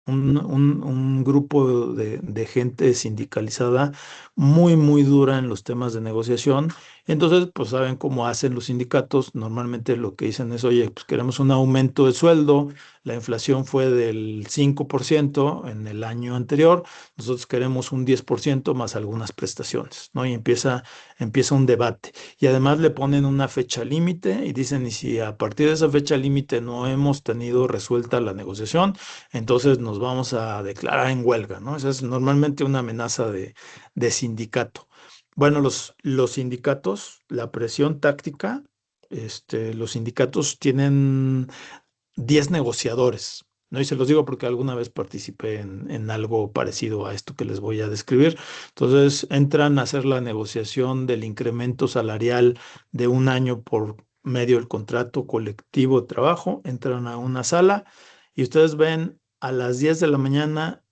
un grupo de gente sindicalizada muy, muy dura en los temas de negociación, Entonces, pues saben cómo hacen los sindicatos. Normalmente lo que dicen es, oye, pues queremos un aumento de sueldo, la inflación fue del 5% en el año anterior, nosotros queremos un 10% más algunas prestaciones, ¿no? Y empieza un debate. Y además le ponen una fecha límite y dicen, y si a partir de esa fecha límite no hemos tenido resuelta la negociación, entonces nos vamos a declarar en huelga, ¿no? Esa es normalmente una amenaza de sindicato. Bueno, los sindicatos, la presión táctica, los sindicatos tienen 10 negociadores, ¿no? Y se los digo porque alguna vez participé en algo parecido a esto que les voy a describir. Entonces, entran a hacer la negociación del incremento salarial de un año por medio del contrato colectivo de trabajo, entran a una sala y ustedes ven a las 10 de la mañana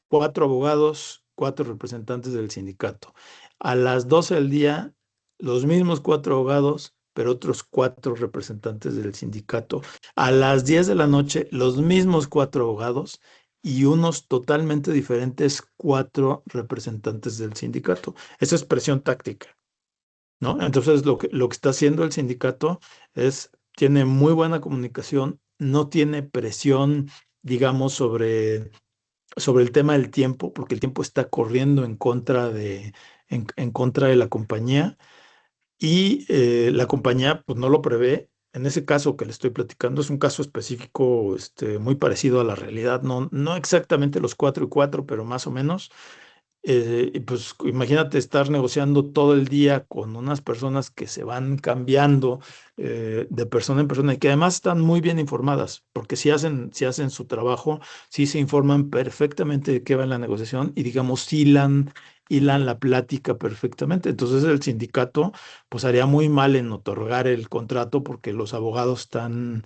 4 abogados, 4 representantes del sindicato. A las 12 del día, los mismos 4 abogados, pero otros 4 representantes del sindicato. A las 10 de la noche, los mismos 4 abogados y unos totalmente diferentes 4 representantes del sindicato. Esa es presión táctica, ¿no? Entonces, lo que está haciendo el sindicato tiene muy buena comunicación, no tiene presión, digamos, sobre el tema del tiempo, porque el tiempo está corriendo en contra de la compañía y la compañía pues no lo prevé. En ese caso que le estoy platicando es un caso específico muy parecido a la realidad, no exactamente los 4 y 4, pero más o menos. Y pues imagínate estar negociando todo el día con unas personas que se van cambiando de persona en persona y que además están muy bien informadas, porque si hacen su trabajo, sí se informan perfectamente de qué va en la negociación y digamos hilan la plática perfectamente. Entonces el sindicato pues haría muy mal en otorgar el contrato porque los abogados están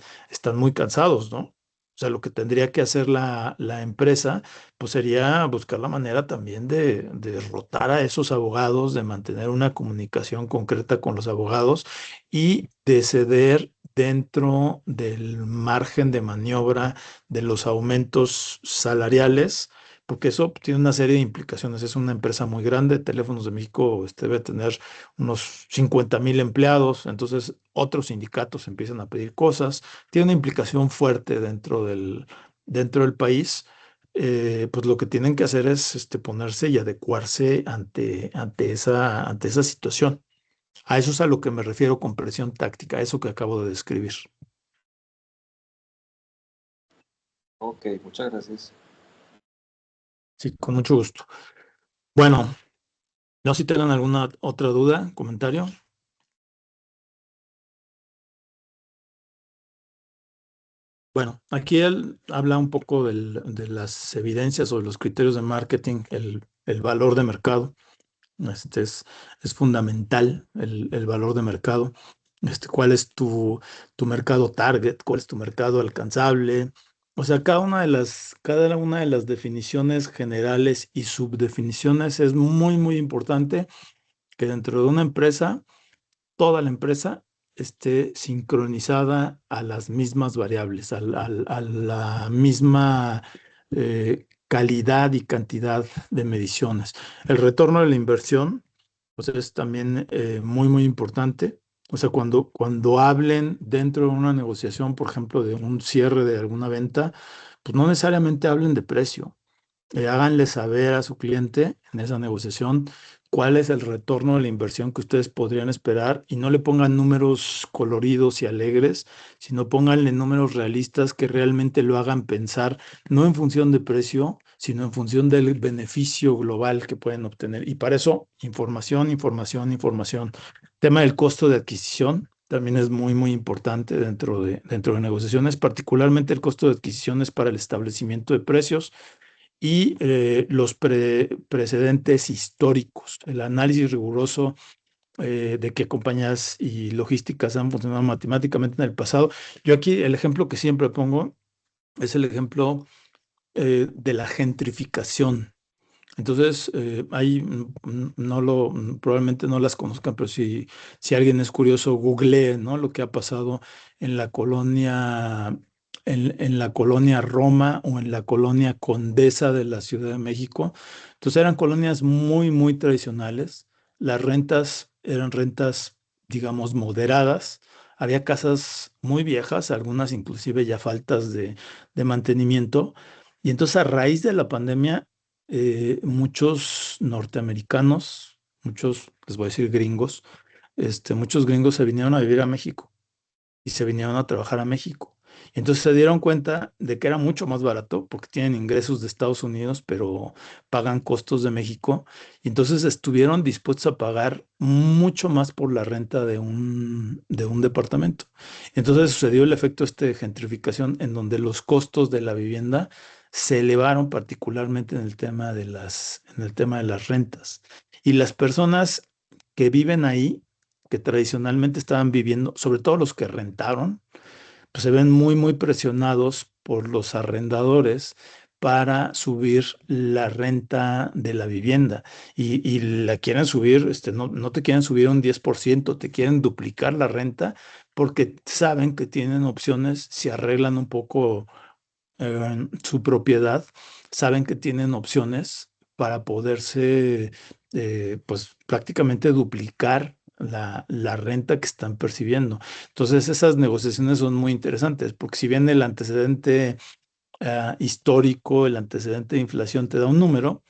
muy cansados, ¿no? O sea, lo que tendría que hacer la empresa pues sería buscar la manera también de rotar a esos abogados, de mantener una comunicación concreta con los abogados y de ceder dentro del margen de maniobra de los aumentos salariales, porque eso tiene una serie de implicaciones. Es una empresa muy grande, Teléfonos de México debe tener unos 50,000 empleados, entonces otros sindicatos empiezan a pedir cosas, tiene una implicación fuerte dentro del país. Pues lo que tienen que hacer es ponerse y adecuarse ante esa situación. A eso es a lo que me refiero con presión táctica, a eso que acabo de describir. Ok, muchas gracias. Sí, con mucho gusto. Bueno, no sé si tengan alguna otra duda, comentario. Bueno, aquí él habla un poco de las evidencias o de los criterios de marketing, el valor de mercado. Es fundamental el valor de mercado. ¿Cuál es tu mercado target? ¿Cuál es tu mercado alcanzable? O sea, cada una de las definiciones generales y subdefiniciones es muy, muy importante que dentro de una empresa, toda la empresa esté sincronizada a las mismas variables, a la misma calidad y cantidad de mediciones. El retorno de la inversión, pues es también muy, muy importante. O sea, cuando hablen dentro de una negociación, por ejemplo, de un cierre de alguna venta, pues no necesariamente hablen de precio. Háganle saber a su cliente en esa negociación cuál es el retorno de la inversión que ustedes podrían esperar y no le pongan números coloridos y alegres, sino pónganle números realistas que realmente lo hagan pensar, no en función de precio, sino en función del beneficio global que pueden obtener. Y para eso, información, información, información. Tema del costo de adquisición. También es muy, muy importante dentro de negociaciones, particularmente el costo de adquisición es para el establecimiento de precios y los precedentes históricos, el análisis riguroso de qué compañías y logísticas han funcionado matemáticamente en el pasado. Yo aquí el ejemplo que siempre pongo es el ejemplo de la gentrificación. Entonces, probablemente no las conozcan, pero si alguien es curioso, googlee, ¿no? Lo que ha pasado en la colonia, en la colonia Roma o en la colonia Condesa de la Ciudad de México. Entonces eran colonias muy, muy tradicionales. Las rentas eran rentas digamos, moderadas. Había casas muy viejas, algunas inclusive ya faltas de mantenimiento. Y entonces a raíz de la pandemia, muchos norteamericanos, muchos, les voy a decir gringos, muchos gringos se vinieron a vivir a México y se vinieron a trabajar a México. Y entonces se dieron cuenta de que era mucho más barato porque tienen ingresos de Estados Unidos, pero pagan costos de México. Y entonces estuvieron dispuestos a pagar mucho más por la renta de un departamento. Entonces sucedió el efecto de gentrificación en donde los costos de la vivienda se elevaron particularmente en el tema de las rentas. Y las personas que viven ahí, que tradicionalmente estaban viviendo, sobre todo los que rentaron, pues se ven muy, muy presionados por los arrendadores para subir la renta de la vivienda y la quieren subir, no te quieren subir un 10%, te quieren duplicar la renta porque saben que tienen opciones, si arreglan un poco su propiedad, saben que tienen opciones para poderse, pues prácticamente duplicar la renta que están percibiendo. Entonces, esas negociaciones son muy interesantes, porque si bien el antecedente histórico, el antecedente de inflación te da un número,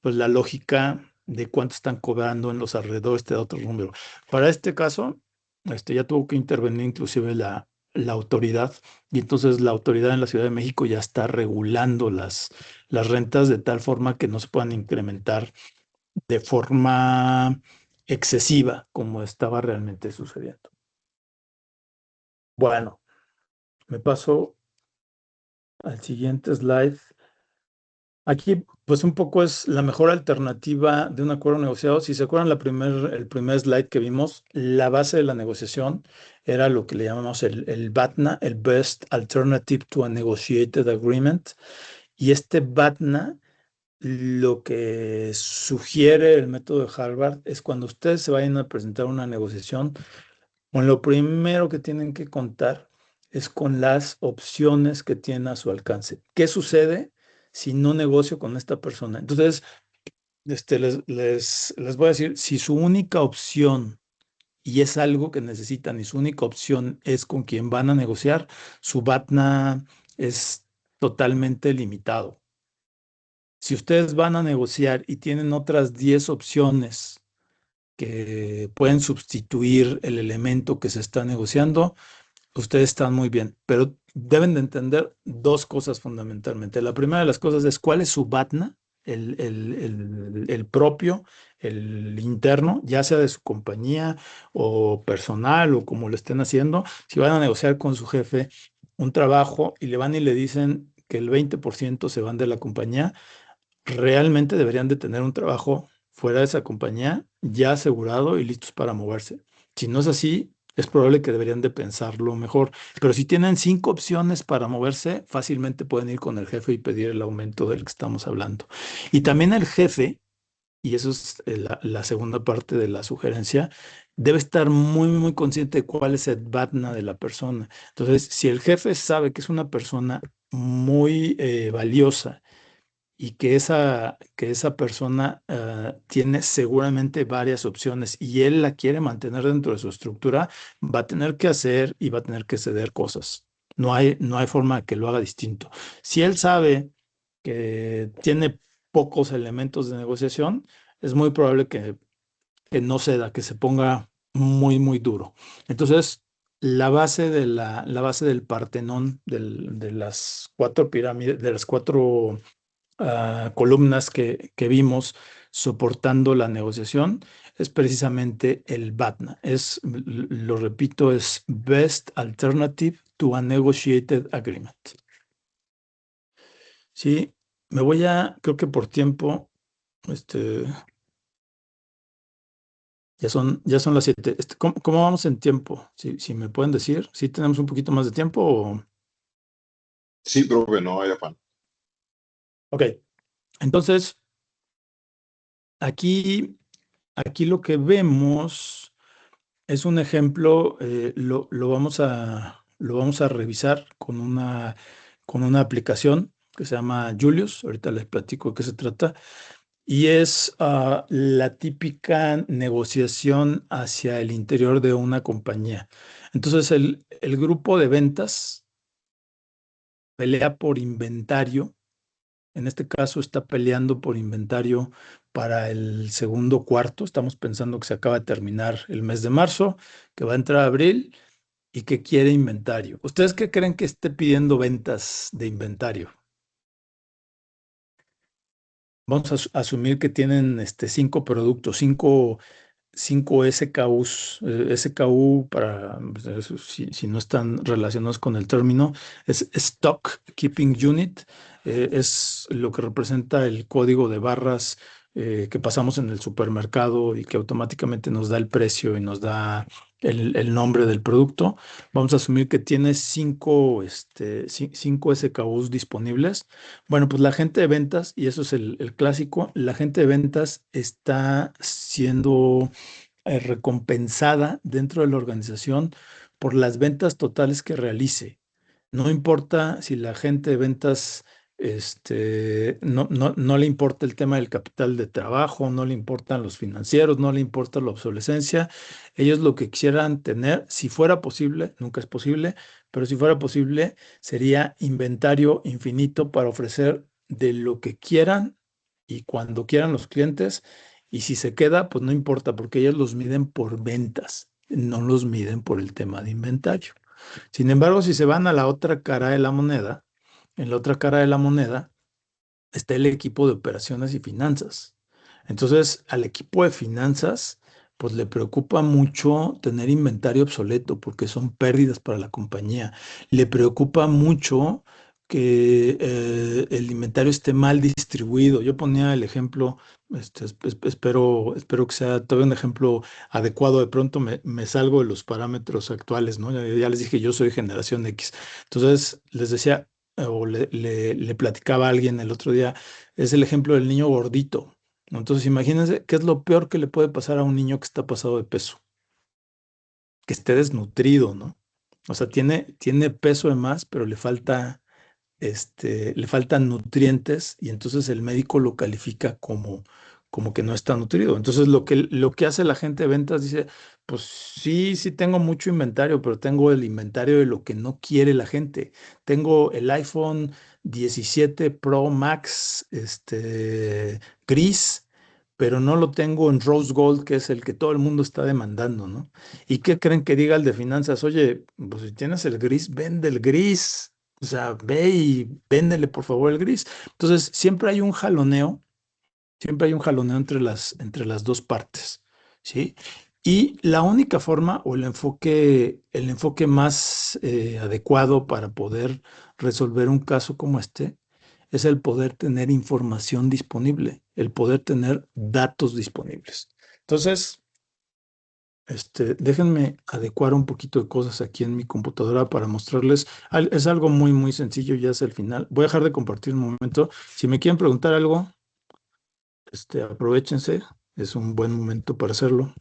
pues la lógica de cuánto están cobrando en los alrededores te da otro número. Para este caso, ya tuvo que intervenir inclusive la autoridad, y entonces la autoridad en la Ciudad de México ya está regulando las rentas de tal forma que no se puedan incrementar de forma excesiva como estaba realmente sucediendo. Bueno, me paso al siguiente slide. Aquí, pues un poco es la mejor alternativa de un acuerdo negociado. Si se acuerdan el primer slide que vimos, la base de la negociación era lo que le llamamos el BATNA, el Best Alternative to a Negotiated Agreement. Y este BATNA, lo que sugiere el método de Harvard es cuando ustedes se vayan a presentar una negociación, con lo primero que tienen que contar es con las opciones que tienen a su alcance. ¿Qué sucede si no negocio con esta persona? Entonces, les voy a decir, si su única opción, y es algo que necesitan, y su única opción es con quien van a negociar, su BATNA es totalmente limitado. Si ustedes van a negociar y tienen otras 10 opciones que pueden sustituir el elemento que se está negociando, ustedes están muy bien, pero deben de entender dos cosas fundamentalmente. La primera de las cosas es cuál es su BATNA, el propio, el interno, ya sea de su compañía o personal o como lo estén haciendo. Si van a negociar con su jefe un trabajo y le van y le dicen que el 20% se van de la compañía, realmente deberían de tener un trabajo fuera de esa compañía ya asegurado y listos para moverse. Si no es así, es probable que deberían de pensarlo mejor. Pero si tienen 5 opciones para moverse, fácilmente pueden ir con el jefe y pedir el aumento del que estamos hablando. Y también el jefe, y eso es la segunda parte de la sugerencia, debe estar muy, muy consciente de cuál es el BATNA de la persona. Entonces, si el jefe sabe que es una persona muy valiosa, y que esa persona tiene seguramente varias opciones y él la quiere mantener dentro de su estructura, va a tener que hacer y va a tener que ceder cosas. No hay forma de que lo haga distinto. Si él sabe que tiene pocos elementos de negociación, es muy probable que no ceda, que se ponga muy, muy duro. Entonces, la base del Partenón, de las 4 pirámides, de las 4 columnas que vimos soportando la negociación es precisamente el BATNA. Lo repito, es Best Alternative to a Negotiated Agreement. Sí, creo que por tiempo, ya son las 7. ¿Cómo vamos en tiempo? Si me pueden decir, ¿sí tenemos un poquito más de tiempo o? Sí, profe, no hay afán. Ok, entonces, aquí lo que vemos es un ejemplo, lo vamos a revisar con una aplicación que se llama Julius. Ahorita les platico de qué se trata. y es la típica negociación hacia el interior de una compañía. Entonces, el grupo de ventas pelea por inventario. En este caso está peleando por inventario para el segundo cuarto. Estamos pensando que se acaba de terminar el mes de marzo, que va a entrar abril y que quiere inventario. ¿Ustedes qué creen que esté pidiendo ventas de inventario? Vamos a asumir que tienen 5 productos, cinco SKUs. SKU, para, pues, si no están relacionados con el término, es Stock Keeping Unit. Es lo que representa el código de barras que pasamos en el supermercado y que automáticamente nos da el precio y nos da el nombre del producto. Vamos a asumir que tiene cinco SKUs disponibles. Bueno, pues la gente de ventas, y eso es el clásico, la gente de ventas está siendo recompensada dentro de la organización por las ventas totales que realice. No importa si la gente de ventas no le importa el tema del capital de trabajo, no le importan los financieros, no le importa la obsolescencia. Ellos lo que quisieran tener, si fuera posible, nunca es posible, pero si fuera posible, sería inventario infinito para ofrecer de lo que quieran y cuando quieran los clientes. Y si se queda, pues no importa, porque ellos los miden por ventas, no los miden por el tema de inventario. Sin embargo, si se van a la otra cara de la moneda, en la otra cara de la moneda está el equipo de operaciones y finanzas. Entonces, al equipo de finanzas, pues le preocupa mucho tener inventario obsoleto porque son pérdidas para la compañía. Le preocupa mucho que el inventario esté mal distribuido. Yo ponía el ejemplo, espero que sea todavía un ejemplo adecuado. De pronto me salgo de los parámetros actuales, ¿no? Ya les dije, yo soy generación X. Entonces, les decía, o le platicaba a alguien el otro día, es el ejemplo del niño gordito, ¿no? Entonces, imagínense qué es lo peor que le puede pasar a un niño que está pasado de peso, que esté desnutrido, ¿no? O sea, tiene peso de más, pero le faltan nutrientes y entonces el médico lo califica como que no está nutrido. Entonces lo que hace la gente de ventas dice, pues sí, sí tengo mucho inventario, pero tengo el inventario de lo que no quiere la gente. Tengo el iPhone 17 Pro Max, gris, pero no lo tengo en Rose Gold, que es el que todo el mundo está demandando, ¿no? ¿Y qué creen que diga el de finanzas? Oye, pues si tienes el gris, vende el gris. O sea, ve y véndele por favor el gris. Entonces, siempre hay un jaloneo entre las dos partes, ¿sí? Y la única forma o el enfoque más adecuado para poder resolver un caso como este es el poder tener información disponible, el poder tener datos disponibles. Entonces, déjenme adecuar un poquito de cosas aquí en mi computadora para mostrarles. Es algo muy, muy sencillo, ya es el final. Voy a dejar de compartir un momento. Si me quieren preguntar algo, aprovéchense. Es un buen momento para hacerlo.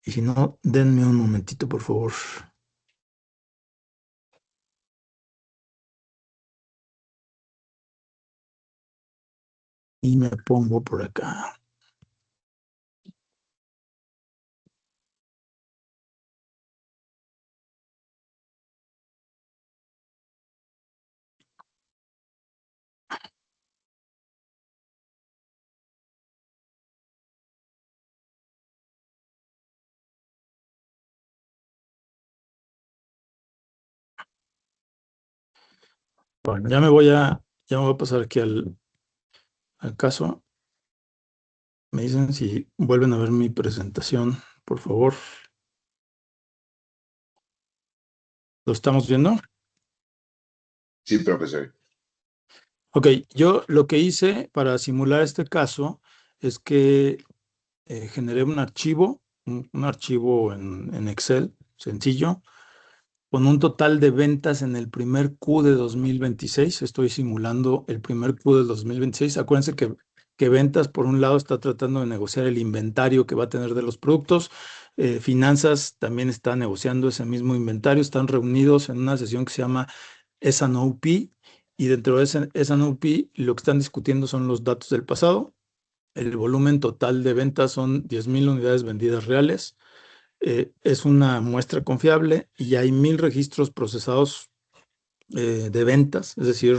Y si no, denme un momentito, por favor. Y me pongo por acá. Bueno, ya me voy a pasar aquí al caso. Me dicen si vuelven a ver mi presentación, por favor. ¿Lo estamos viendo? Sí, profesor. Ok, yo lo que hice para simular este caso es que generé un archivo en Excel sencillo, con un total de ventas en el primer Q de 2026. Estoy simulando el primer Q de 2026. Acuérdense que ventas, por un lado, está tratando de negociar el inventario que va a tener de los productos. Finanzas también está negociando ese mismo inventario. Están reunidos en una sesión que se llama S&OP y dentro de esa NUPI lo que están discutiendo son los datos del pasado. El volumen total de ventas son 10,000 unidades vendidas reales. Es una muestra confiable y hay 1,000 registros procesados de ventas, es decir,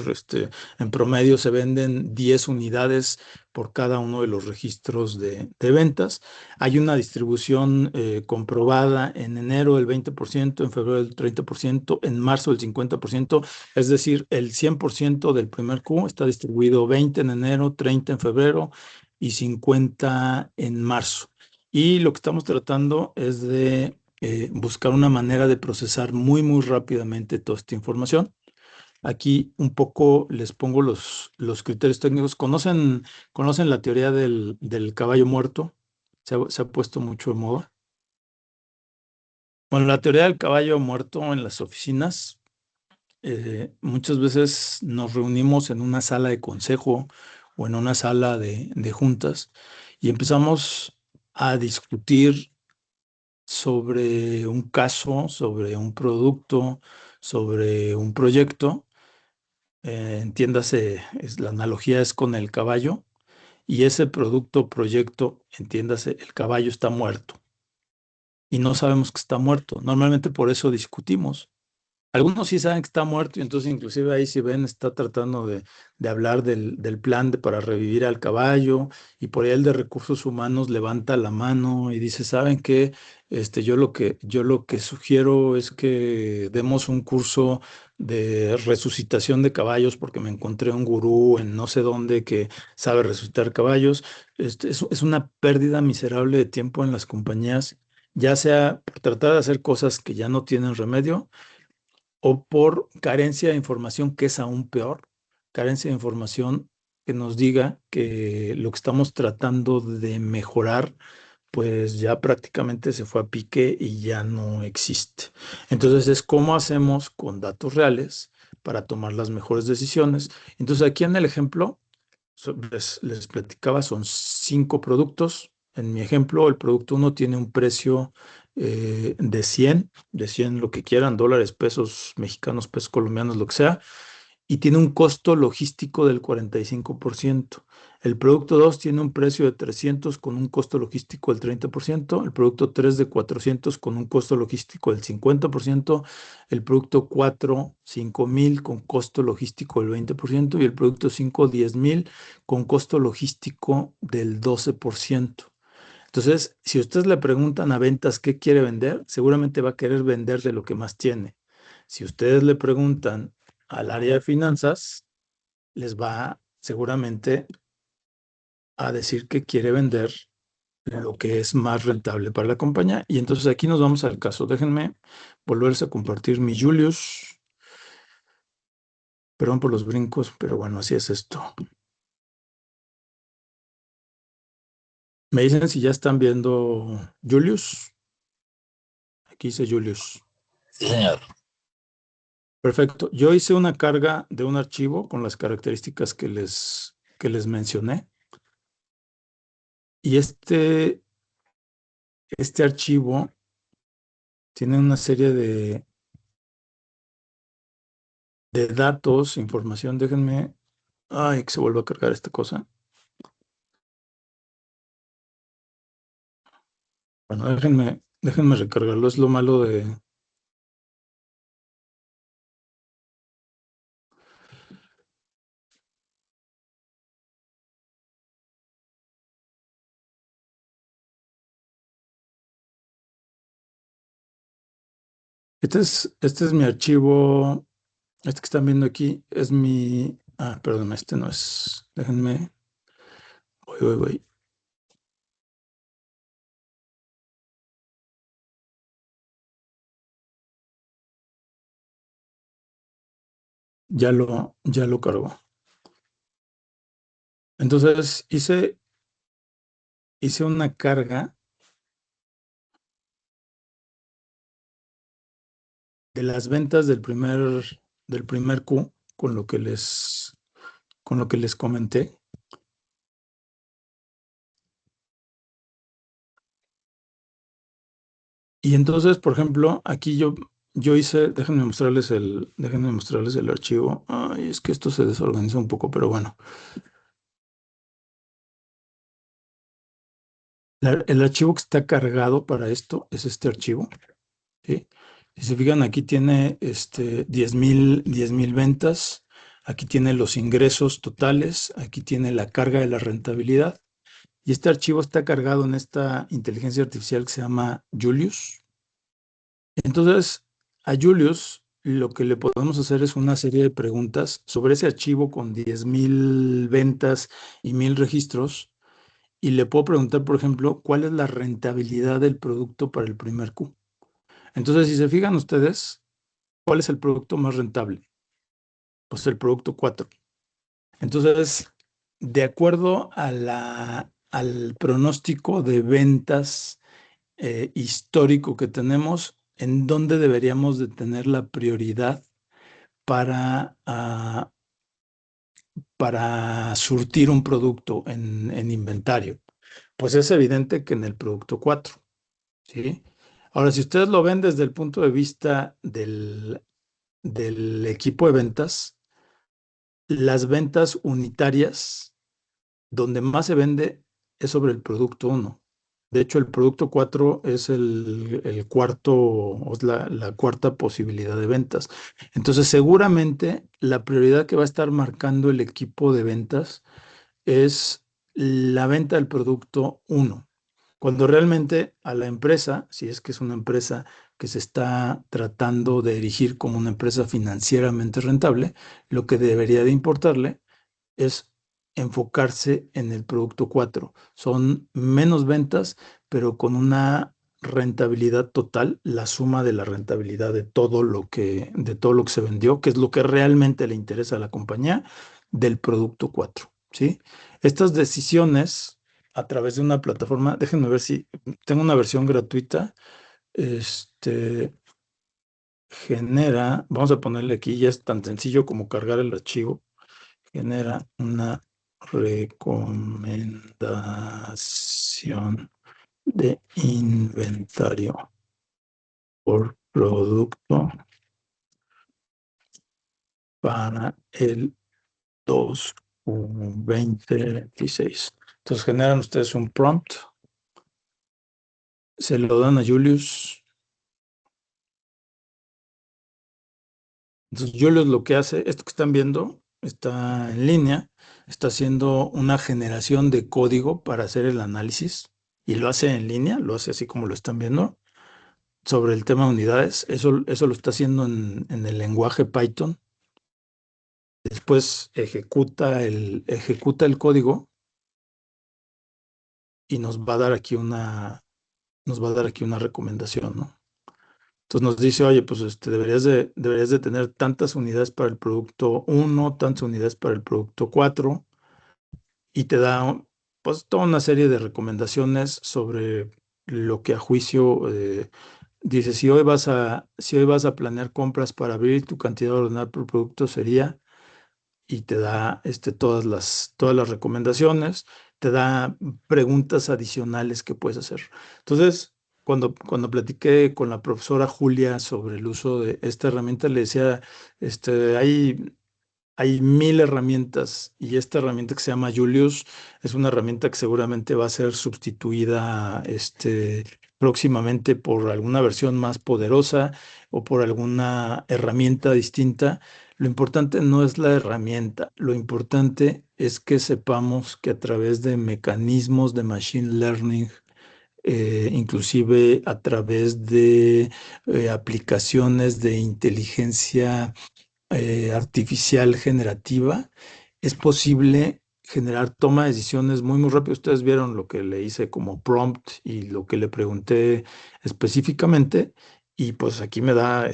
en promedio se venden 10 unidades por cada uno de los registros de ventas. Hay una distribución comprobada en enero del 20%, en febrero del 30%, en marzo del 50%, es decir, el 100% del primer Q está distribuido 20 en enero, 30 en febrero y 50 en marzo. Y lo que estamos tratando es de buscar una manera de procesar muy, muy rápidamente toda esta información. Aquí un poco les pongo los criterios técnicos. ¿Conocen la teoría del caballo muerto? Se ha puesto mucho de moda. Bueno, la teoría del caballo muerto en las oficinas, muchas veces nos reunimos en una sala de consejo o en una sala de juntas y empezamos a discutir sobre un caso, sobre un producto, sobre un proyecto. Entiéndase, la analogía es con el caballo y ese producto, proyecto, entiéndase, el caballo está muerto y no sabemos que está muerto. Normalmente por eso discutimos. Algunos sí saben que está muerto y entonces inclusive ahí si ven está tratando de hablar del plan para revivir al caballo y por ahí el de recursos humanos levanta la mano y dice, ¿saben qué? Yo lo que sugiero es que demos un curso de resucitación de caballos porque me encontré un gurú en no sé dónde que sabe resucitar caballos. Es una pérdida miserable de tiempo en las compañías, ya sea por tratar de hacer cosas que ya no tienen remedio o por carencia de información, que es aún peor, carencia de información que nos diga que lo que estamos tratando de mejorar, pues ya prácticamente se fue a pique y ya no existe. Entonces es cómo hacemos con datos reales para tomar las mejores decisiones. Entonces aquí en el ejemplo, les platicaba, son 5 productos. En mi ejemplo, el producto uno tiene un precio de 100 lo que quieran, dólares, pesos mexicanos, pesos colombianos, lo que sea, y tiene un costo logístico del 45%. El producto 2 tiene un precio de 300 con un costo logístico del 30%. El producto 3 de 400 con un costo logístico del 50%. El producto 4, 5,000 con costo logístico del 20%. Y el producto 5, 10,000 con costo logístico del 12%. Entonces, si ustedes le preguntan a ventas qué quiere vender, seguramente va a querer vender de lo que más tiene. Si ustedes le preguntan al área de finanzas, les va seguramente a decir que quiere vender lo que es más rentable para la compañía. Y entonces aquí nos vamos al caso. Déjenme volverse a compartir mi Julius. Perdón por los brincos, pero bueno, así es esto. Me dicen si ya están viendo Julius. Aquí dice Julius. Sí, señor. Perfecto. Yo hice una carga de un archivo con las características que les mencioné. Y este archivo tiene una serie de datos, información. Déjenme. Ay, que se vuelva a cargar esta cosa. Bueno, déjenme recargarlo. Es lo malo de. Este es mi archivo. Este que están viendo aquí es mi. Perdón, este no es. Déjenme. Voy. Ya lo cargó. Entonces hice una carga de las ventas del primer Q con lo que les comenté. Y entonces, por ejemplo, aquí yo yo hice, déjenme mostrarles el archivo. Ay, es que esto se desorganiza un poco, pero bueno. El archivo que está cargado para esto es este archivo, ¿sí? Si se fijan, aquí tiene 10,000 ventas, aquí tiene los ingresos totales, aquí tiene la carga de la rentabilidad, y este archivo está cargado en esta inteligencia artificial que se llama Julius. Entonces, a Julius lo que le podemos hacer es una serie de preguntas sobre ese archivo con 10,000 ventas y 1,000 registros, y le puedo preguntar, por ejemplo, cuál es la rentabilidad del producto para el primer Q. Entonces, si se fijan ustedes, ¿cuál es el producto más rentable? Pues el producto 4. Entonces, de acuerdo al pronóstico de ventas histórico que tenemos, ¿en dónde deberíamos de tener la prioridad para, para surtir un producto en inventario? Pues es evidente que en el producto 4, ¿sí? Ahora, si ustedes lo ven desde el punto de vista del equipo de ventas, las ventas unitarias, donde más se vende es sobre el producto 1. De hecho, el producto 4 es el cuarto, o es la cuarta posibilidad de ventas. Entonces, seguramente la prioridad que va a estar marcando el equipo de ventas es la venta del producto 1. Cuando realmente a la empresa, si es que es una empresa que se está tratando de erigir como una empresa financieramente rentable, lo que debería de importarle es enfocarse en el producto 4. Son menos ventas, pero con una rentabilidad total, la suma de la rentabilidad de todo lo que se vendió, que es lo que realmente le interesa a la compañía, del producto 4, ¿sí? Estas decisiones a través de una plataforma, déjenme ver si tengo una versión gratuita, este vamos a ponerle aquí, ya es tan sencillo como cargar el archivo, genera una recomendación de inventario por producto para el 2026. Entonces generan ustedes un prompt, se lo dan a Julius. Entonces Julius lo que hace, esto que están viendo, está en línea, está haciendo una generación de código para hacer el análisis y lo hace en línea, lo hace así como lo están viendo, sobre el tema de unidades. Eso lo está haciendo en el lenguaje Python. Después ejecuta el código y nos va a dar aquí una recomendación, ¿no? Entonces nos dice, oye, pues deberías de tener tantas unidades para el producto 1, tantas unidades para el producto 4, y te da pues toda una serie de recomendaciones sobre lo que a juicio dice. Si hoy vas a planear compras para abrir, tu cantidad ordenada por producto sería, y te da todas las recomendaciones, te da preguntas adicionales que puedes hacer. Entonces, cuando platiqué con la profesora Julia sobre el uso de esta herramienta, le decía, hay 1,000 herramientas, y esta herramienta que se llama Julius es una herramienta que seguramente va a ser sustituida próximamente por alguna versión más poderosa o por alguna herramienta distinta. Lo importante no es la herramienta, lo importante es que sepamos que a través de mecanismos de machine learning, inclusive a través de aplicaciones de inteligencia artificial generativa, es posible generar toma de decisiones muy, muy rápido. Ustedes vieron lo que le hice como prompt y lo que le pregunté específicamente, y pues aquí me da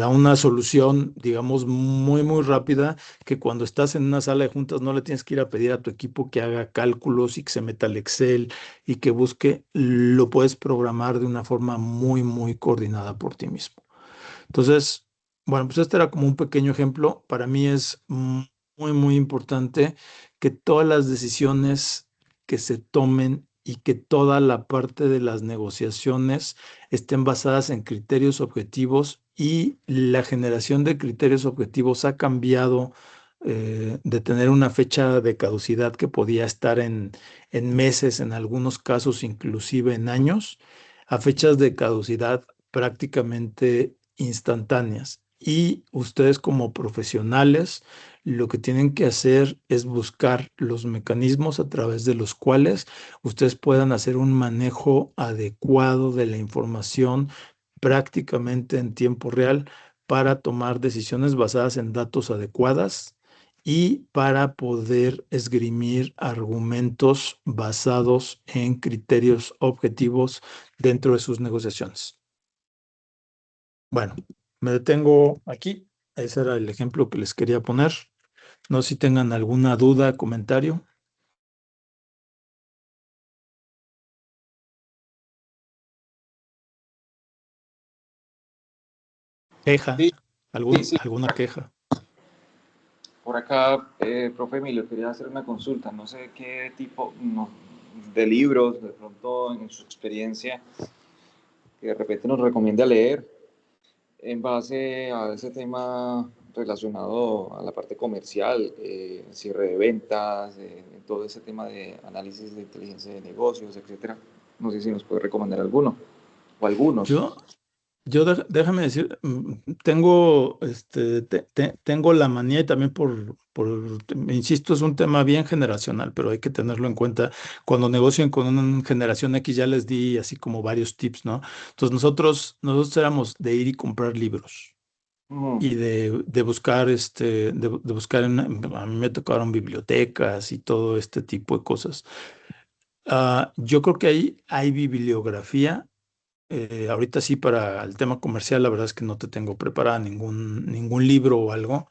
una solución, digamos, muy, muy rápida, que cuando estás en una sala de juntas no le tienes que ir a pedir a tu equipo que haga cálculos y que se meta al Excel y que busque, lo puedes programar de una forma muy, muy coordinada por ti mismo. Entonces, bueno, pues este era como un pequeño ejemplo. Para mí es muy, muy importante que todas las decisiones que se tomen y que toda la parte de las negociaciones estén basadas en criterios objetivos, y la generación de criterios objetivos ha cambiado de tener una fecha de caducidad que podía estar en meses, en algunos casos inclusive en años, a fechas de caducidad prácticamente instantáneas. Y ustedes como profesionales lo que tienen que hacer es buscar los mecanismos a través de los cuales ustedes puedan hacer un manejo adecuado de la información prácticamente en tiempo real para tomar decisiones basadas en datos adecuadas y para poder esgrimir argumentos basados en criterios objetivos dentro de sus negociaciones. Bueno, me detengo aquí. Ese era el ejemplo que les quería poner. No sé si tengan alguna duda, comentario. Queja, Sí, sí, sí. alguna queja. Por acá, profe Emilio, quería hacer una consulta. No sé qué tipo de libros, de pronto en su experiencia, que de repente nos recomienda leer en base a ese tema relacionado a la parte comercial, cierre de ventas, todo ese tema de análisis de inteligencia de negocios, etcétera. No sé si nos puede recomendar alguno o algunos. Yo, déjame decir, tengo, tengo la manía, y también insisto, es un tema bien generacional, pero hay que tenerlo en cuenta. Cuando negocian con una generación X, ya les di así como varios tips, ¿no? Entonces nosotros éramos de ir y comprar libros Mm, y de buscar, de buscar a mí me tocaron bibliotecas y todo este tipo de cosas. Yo creo que ahí hay bibliografía. Ahorita sí, para el tema comercial, la verdad es que no te tengo preparada ningún libro o algo.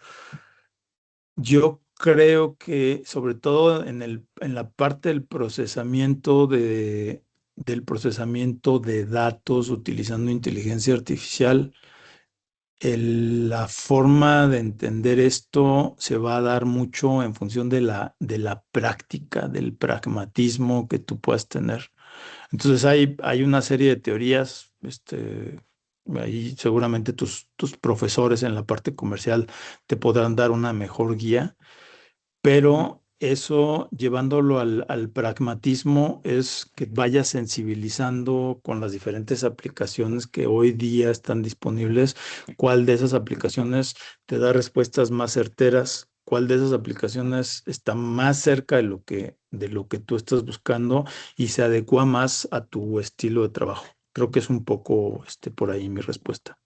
Yo creo que sobre todo en la parte del procesamiento de datos utilizando inteligencia artificial, la forma de entender esto se va a dar mucho en función de la práctica, del pragmatismo que tú puedas tener. Entonces hay una serie de teorías, ahí seguramente tus profesores en la parte comercial te podrán dar una mejor guía, mm, pero eso llevándolo al pragmatismo es que vayas sensibilizando con las diferentes aplicaciones que hoy día están disponibles, cuál de esas aplicaciones te da respuestas más certeras, cuál de esas aplicaciones está más cerca de lo que tú estás buscando y se adecua más a tu estilo de trabajo. Creo que es un poco por ahí mi respuesta.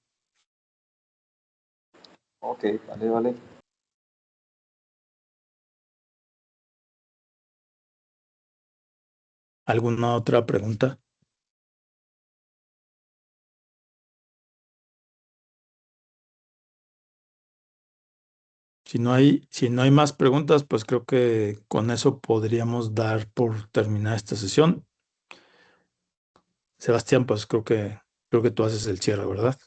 ok, vale, vale. ¿Alguna otra pregunta? Si no hay más preguntas, pues creo que con eso podríamos dar por terminada esta sesión. Sebastián, pues creo que tú haces el cierre, ¿verdad?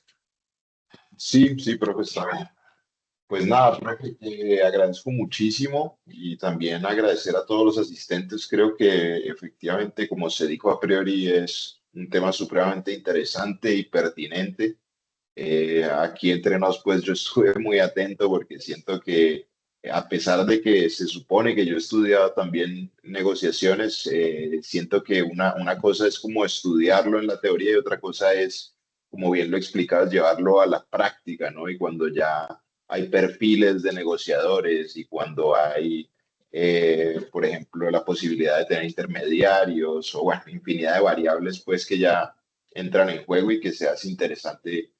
Sí, sí, profe, está bien. Pues nada, profe, agradezco muchísimo y también agradecer a todos los asistentes. Creo que efectivamente, como se dijo a priori, es un tema supremamente interesante y pertinente. Aquí entre nos, pues yo estuve muy atento porque siento que a pesar de que se supone que yo he estudiado también negociaciones, siento que una cosa es como estudiarlo en la teoría y otra cosa es, como bien lo explicabas, llevarlo a la práctica, ¿no? Y cuando ya hay perfiles de negociadores y cuando hay, por ejemplo, la posibilidad de tener intermediarios o, bueno, infinidad de variables, pues que ya entran en juego y que se hace interesante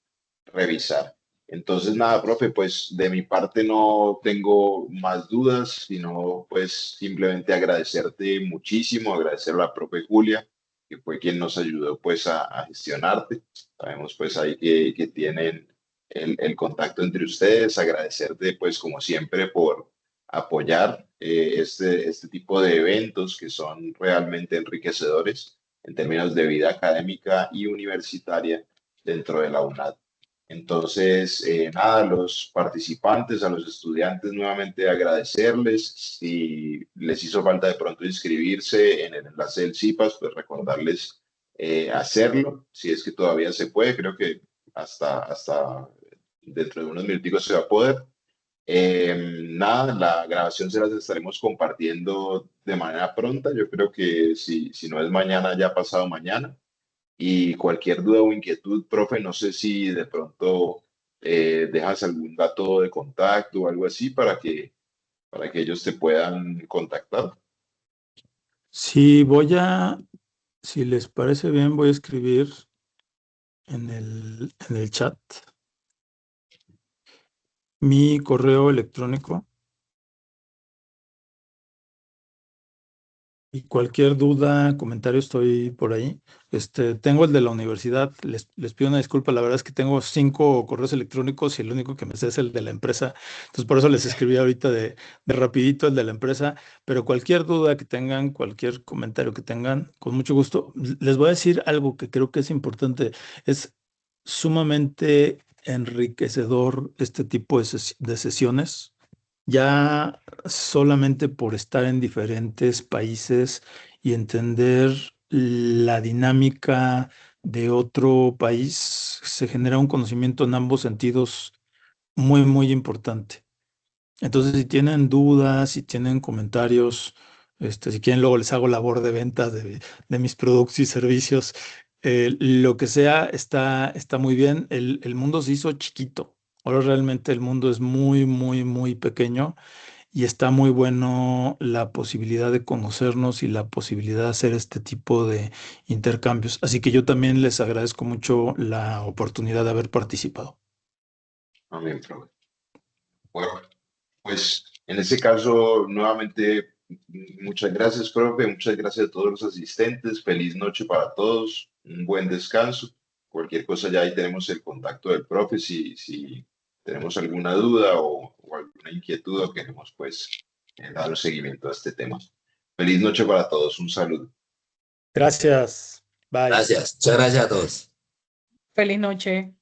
revisar. Entonces, nada, profe, pues de mi parte no tengo más dudas, sino pues simplemente agradecerte muchísimo, agradecer a la profe Julia, que fue quien nos ayudó pues a gestionarte. Sabemos pues ahí que tienen el contacto entre ustedes, agradecerte pues como siempre por apoyar este tipo de eventos que son realmente enriquecedores en términos de vida académica y universitaria dentro de la UNAD. Entonces, nada, a los participantes, a los estudiantes, nuevamente agradecerles. Si les hizo falta de pronto inscribirse en el enlace del CIPAS, pues recordarles hacerlo, si es que todavía se puede. Creo que hasta dentro de unos minuticos se va a poder. Nada, la grabación se las estaremos compartiendo de manera pronta. Yo creo que si no es mañana, ya pasado mañana. Y cualquier duda o inquietud, profe, no sé si de pronto dejas algún dato de contacto o algo así para que ellos te puedan contactar. Sí, si les parece bien, voy a escribir en el chat mi correo electrónico y cualquier duda, comentario, estoy por ahí. Tengo el de la universidad, les pido una disculpa, la verdad es que tengo 5 correos electrónicos y el único que me sé es el de la empresa, entonces por eso les escribí ahorita de rapidito el de la empresa, pero cualquier duda que tengan, cualquier comentario que tengan, con mucho gusto. Les voy a decir algo que creo que es importante, es sumamente enriquecedor este tipo de sesiones. Ya solamente por estar en diferentes países y entender la dinámica de otro país, se genera un conocimiento en ambos sentidos muy, muy importante. Entonces, si tienen dudas, si tienen comentarios, si quieren, luego les hago labor de venta de mis productos y servicios. Lo que sea, está muy bien. El mundo se hizo chiquito. Ahora realmente el mundo es muy, muy, muy pequeño y está muy bueno la posibilidad de conocernos y la posibilidad de hacer este tipo de intercambios. Así que yo también les agradezco mucho la oportunidad de haber participado. Amén, profe. Bueno, pues en ese caso, nuevamente, muchas gracias, profe. Muchas gracias a todos los asistentes. Feliz noche para todos. Un buen descanso. Cualquier cosa ya ahí tenemos el contacto del profe. Si tenemos alguna duda o alguna inquietud o queremos pues dar un seguimiento a este tema. Feliz noche para todos. Un saludo. Gracias. Bye. Gracias. Muchas gracias a todos. Feliz noche.